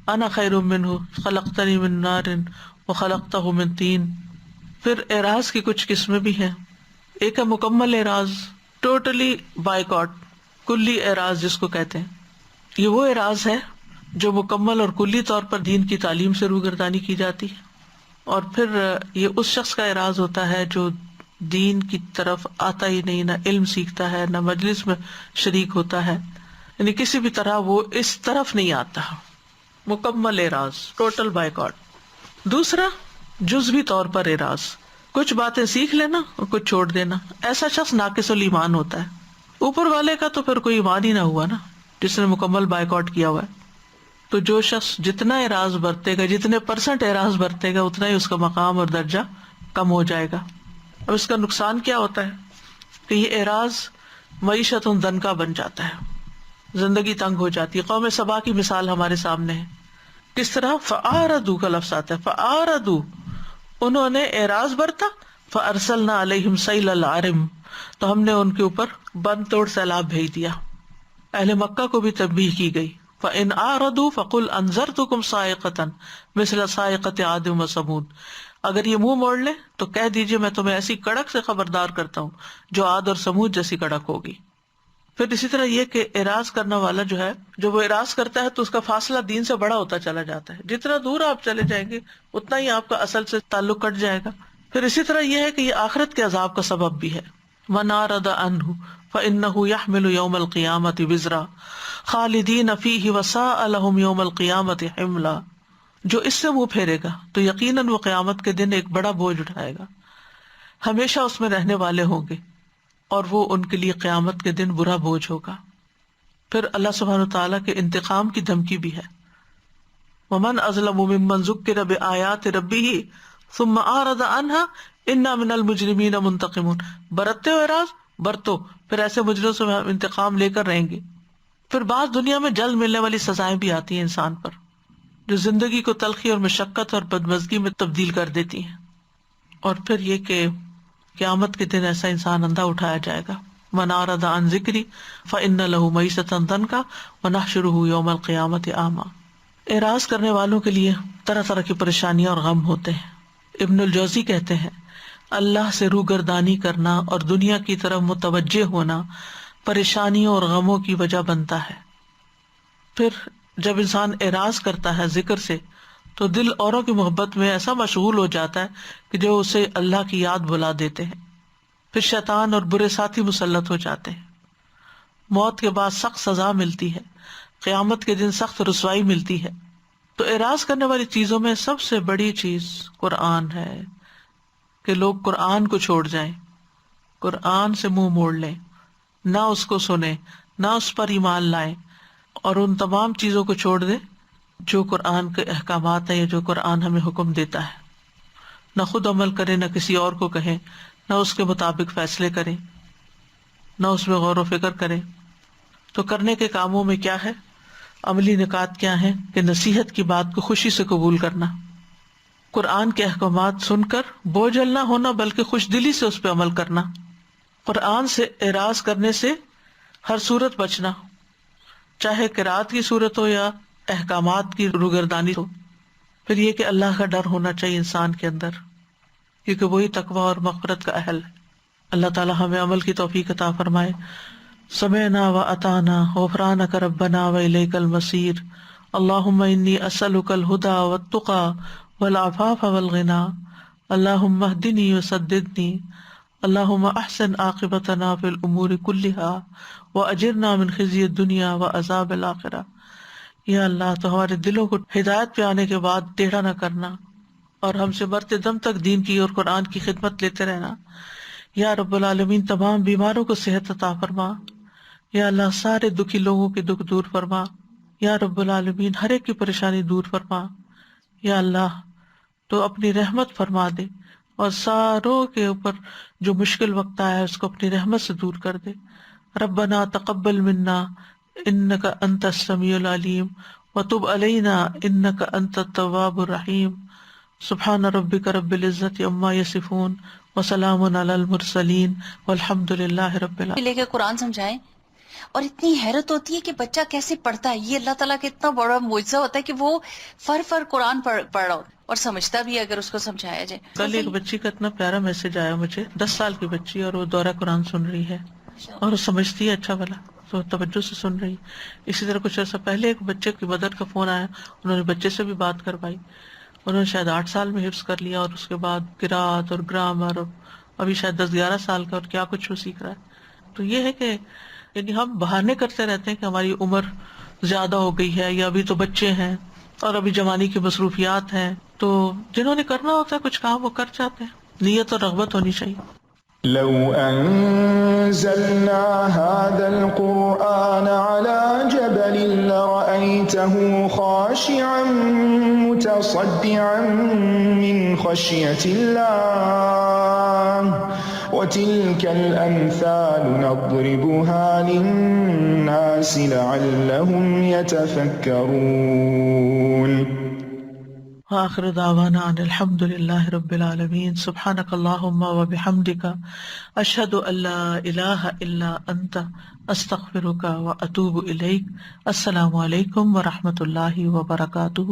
انا خیر منہ خلقتنی من نار وخلقتہ من طین۔ پھر اعراض کی کچھ قسمیں بھی ہیں، ایک ہے مکمل اعراض، ٹوٹلی بائیکاٹ، کلی اعراض جس کو کہتے ہیں۔ یہ وہ اعراض ہے جو مکمل اور کلی طور پر دین کی تعلیم سے روگردانی کی جاتی ہے، اور پھر یہ اس شخص کا اعراض ہوتا ہے جو دین کی طرف آتا ہی نہیں، نہ علم سیکھتا ہے، نہ مجلس میں شریک ہوتا ہے، یعنی کسی بھی طرح وہ اس طرف نہیں آتا، مکمل اعراض، ٹوٹل بائیکاٹ۔ دوسرا جزوی طور پر اعراض، کچھ باتیں سیکھ لینا اور کچھ چھوڑ دینا، ایسا شخص ناقص الایمان ہوتا ہے۔ اوپر والے کا تو پھر کوئی ایمان ہی نہ ہوا نا جس نے مکمل بائیکاٹ کیا ہوا ہے۔ تو جو شخص جتنا اعراض برتے گا، جتنے % اعراض برتے گا، اتنا ہی اس کا مقام اور درجہ کم ہو جائے گا. اب اس کا نقصان کیا ہوتا ہے کہ یہ اعراض معیشت دنکا بن جاتا ہے, زندگی تنگ ہو جاتی ہے. قوم سبا کی مثال ہمارے سامنے ہے. کس طرح؟ فَأَعْرَضُوا کا لفظ آتا ہے. فَأَعْرَضُوا, انہوں نے اعراض برتا. فَأَرْسَلْنَا عَلَيْهِمْ سَيْلَ الْعَرِمِ, تو ہم نے ان کے اوپر بند توڑ سیلاب بھیج دیا. اہل مکہ کو بھی تنبیہ کی گئی. فَإِنْ أَعْرَضُوا فَقُلْ أَنذَرْتُكُمْ صَاعِقَةً مِثْلَ صَاعِقَةِ عَادٍ وَثَمُودَ, اگر یہ منہ موڑ لے تو کہہ دیجئے میں تمہیں ایسی کڑک سے خبردار کرتا ہوں جو عاد اور سمود جیسی کڑک ہوگی. پھر اسی طرح یہ کہ اعراض کرنے والا جو ہے, جو وہ اعراض کرتا ہے تو اس کا فاصلہ دین سے بڑا ہوتا چلا جاتا ہے. جتنا دور آپ چلے جائیں گے اتنا ہی آپ کا اصل سے تعلق کٹ جائے گا. پھر اسی طرح یہ ہے کہ یہ آخرت کے عذاب کا سبب بھی ہے. مَنْ أَعْرَضَ عَنْهُ فَإِنَّهُ يَحْمِلُ يَوْمَ الْقِيَامَةِ وِزْرًا خَالِدِينَ فِيهِ وَسَاءَ لَهُمْ يَوْمَ الْقِيَامَةِ حِمْلًا, جو اس سے منہ پھیرے گا تو یقیناً وہ قیامت کے دن ایک بڑا بوجھ اٹھائے گا, ہمیشہ اس میں رہنے والے ہوں گے, اور وہ ان کے لیے قیامت کے دن برا بوجھ ہوگا. پھر اللہ سبحانہ وتعالیٰ کے انتقام کی دھمکی بھی ہے. وَمَنْ أَظْلَمُ مِمَّنْ ذُكِّرَ بِآيَاتِ رَبِّهِ ثُمَّ أَعْرَضَ عَنْهَا إِنَّا مِنَ الْمُجْرِمِينَ مُنْتَقِمُونَ, برتتے ہو اعراض برتو, پھر ایسے مجرموں سے ہم انتقام لے کر رہیں گے. پھر بعض دنیا میں جلد ملنے والی سزائیں بھی آتی ہیں انسان پر, جو زندگی کو تلخی اور مشقت اور بدمزگی میں تبدیل کر دیتی ہیں. اور پھر یہ کہ قیامت کے دن ایسا انسان اندھا اٹھایا جائے گا. مَنْ أَعْرَضَ عَنْ ذِكْرِي فَإِنَّ لَهُ مَعِيشَةً ضَنْكًا وَنَحْشُرُهُ يَوْمَ الْقِيَامَةِ أَعْمَىٰ. اعراض کرنے والوں کے لیے طرح طرح کی پریشانیاں اور غم ہوتے ہیں. ابن الجوزی کہتے ہیں اللہ سے روگردانی کرنا اور دنیا کی طرف متوجہ ہونا پریشانیوں اور غموں کی وجہ بنتا ہے. پھر جب انسان اعراض کرتا ہے ذکر سے تو دل اوروں کی محبت میں ایسا مشغول ہو جاتا ہے کہ جو اسے اللہ کی یاد بھلا دیتے ہیں. پھر شیطان اور برے ساتھی مسلط ہو جاتے ہیں. موت کے بعد سخت سزا ملتی ہے, قیامت کے دن سخت رسوائی ملتی ہے. تو اعراض کرنے والی چیزوں میں سب سے بڑی چیز قرآن ہے, کہ لوگ قرآن کو چھوڑ جائیں, قرآن سے منہ موڑ لیں, نہ اس کو سنیں, نہ اس پر ایمان لائیں, اور ان تمام چیزوں کو چھوڑ دیں جو قرآن کے احکامات ہیں, جو قرآن ہمیں حکم دیتا ہے. نہ خود عمل کریں, نہ کسی اور کو کہیں, نہ اس کے مطابق فیصلے کریں, نہ اس میں غور و فکر کریں. تو کرنے کے کاموں میں کیا ہے؟ عملی نکات کیا ہیں کہ نصیحت کی بات کو خوشی سے قبول کرنا, قرآن کے احکامات سن کر بوجھل نہ ہونا بلکہ خوش دلی سے اس پہ عمل کرنا, قرآن سے اعراض کرنے سے ہر صورت بچنا, چاہے قرات کی صورت ہو یا احکامات کی روگردانی ہو. پھر یہ کہ اللہ کا ڈر ہونا چاہیے انسان کے اندر, کیونکہ وہی تقویٰ اور مغفرت کا اہل ہے. اللہ تعالی ہمیں عمل کی توفیق عطا فرمائے. سمعنا واطعنا غفرانک ربنا والیک المصیر. اللہم انی اسألک الہدی والتقی والعفاف والغنی. اللہم اہدنی وسددنی. اللہم احسن عاقبتنا فی الامور کلها واجرنا من خزی الدنیا وعذاب الآخرہ. یا اللہ تو ہمارے دلوں کو ہدایت پہ آنے کے بعد ٹیڑھا نہ کرنا, اور ہم سے مرتے دم تک دین کی اور قرآن کی خدمت لیتے رہنا. یا رب العالمین تمام بیماروں کو صحت عطا فرما. یا اللہ سارے دکھی لوگوں کے دکھ دور فرما. یا رب العالمین ہر ایک کی پریشانی دور فرما. یا اللہ تو اپنی رحمت فرما دے اور ساروں کے اوپر جو مشکل وقت آیا ہے اس کو اپنی رحمت سے دور کر دے. ربنا تقبل منا انک انت السمیع العلیم وتب علینا انک انت التواب الرحیم. سبحان ربک رب العزت عما یصفون وسلام علی المرسلین والحمد للہ رب العالمین. لے کے قرآن سمجھائیں, اور اتنی حیرت ہوتی ہے کہ بچہ کیسے پڑھتا ہے. یہ اللہ تعالیٰ کا اتنا بڑا معجزہ ہوتا ہے کہ وہ فر قرآن پڑھ رہا ہو اور سمجھتا بھی ہے اگر اس کو سمجھایا جائے. کل ایک بچی کا اتنا پیارا میسج آیا مجھے, 10 سال کی بچی, اور وہ دورہ قرآن سن رہی ہے اور وہ سمجھتی ہے اچھا بھلا, تو توجہ سے سن رہی. اسی طرح کچھ عرصہ پہلے ایک بچے کی مدر کا فون آیا, انہوں نے بچے سے بھی بات کروائی. انہوں نے شاید 8 سال میں حفظ کر لیا, اور اس کے بعد قرات اور گرامر, اور ابھی شاید 10-11 سال کا, اور کیا کچھ وہ سیکھ رہا ہے. تو یہ ہے کہ یعنی ہم بہانے کرتے رہتے ہیں کہ ہماری عمر زیادہ ہو گئی ہے, یا ابھی تو بچے ہیں اور ابھی جوانی کی مصروفیات ہیں. تو جنہوں نے کرنا ہوتا ہے کچھ کام وہ کر جاتے ہیں, نیت اور رغبت ہونی چاہیے. لو أنزلنا هذا القرآن على جبل لرأيته خاشعا متصدعا من خشية الله وتلك الأمثال نضربها للناس لعلهم يتفكرون. وآخر دعوانا ان الحمد للہ رب العالمین. سبحانک اللہم وبحمدک اشہد ان لا الہ الا انت استغفرک واتوب الیک. السلام علیکم ورحمۃ اللہ وبرکاتہ.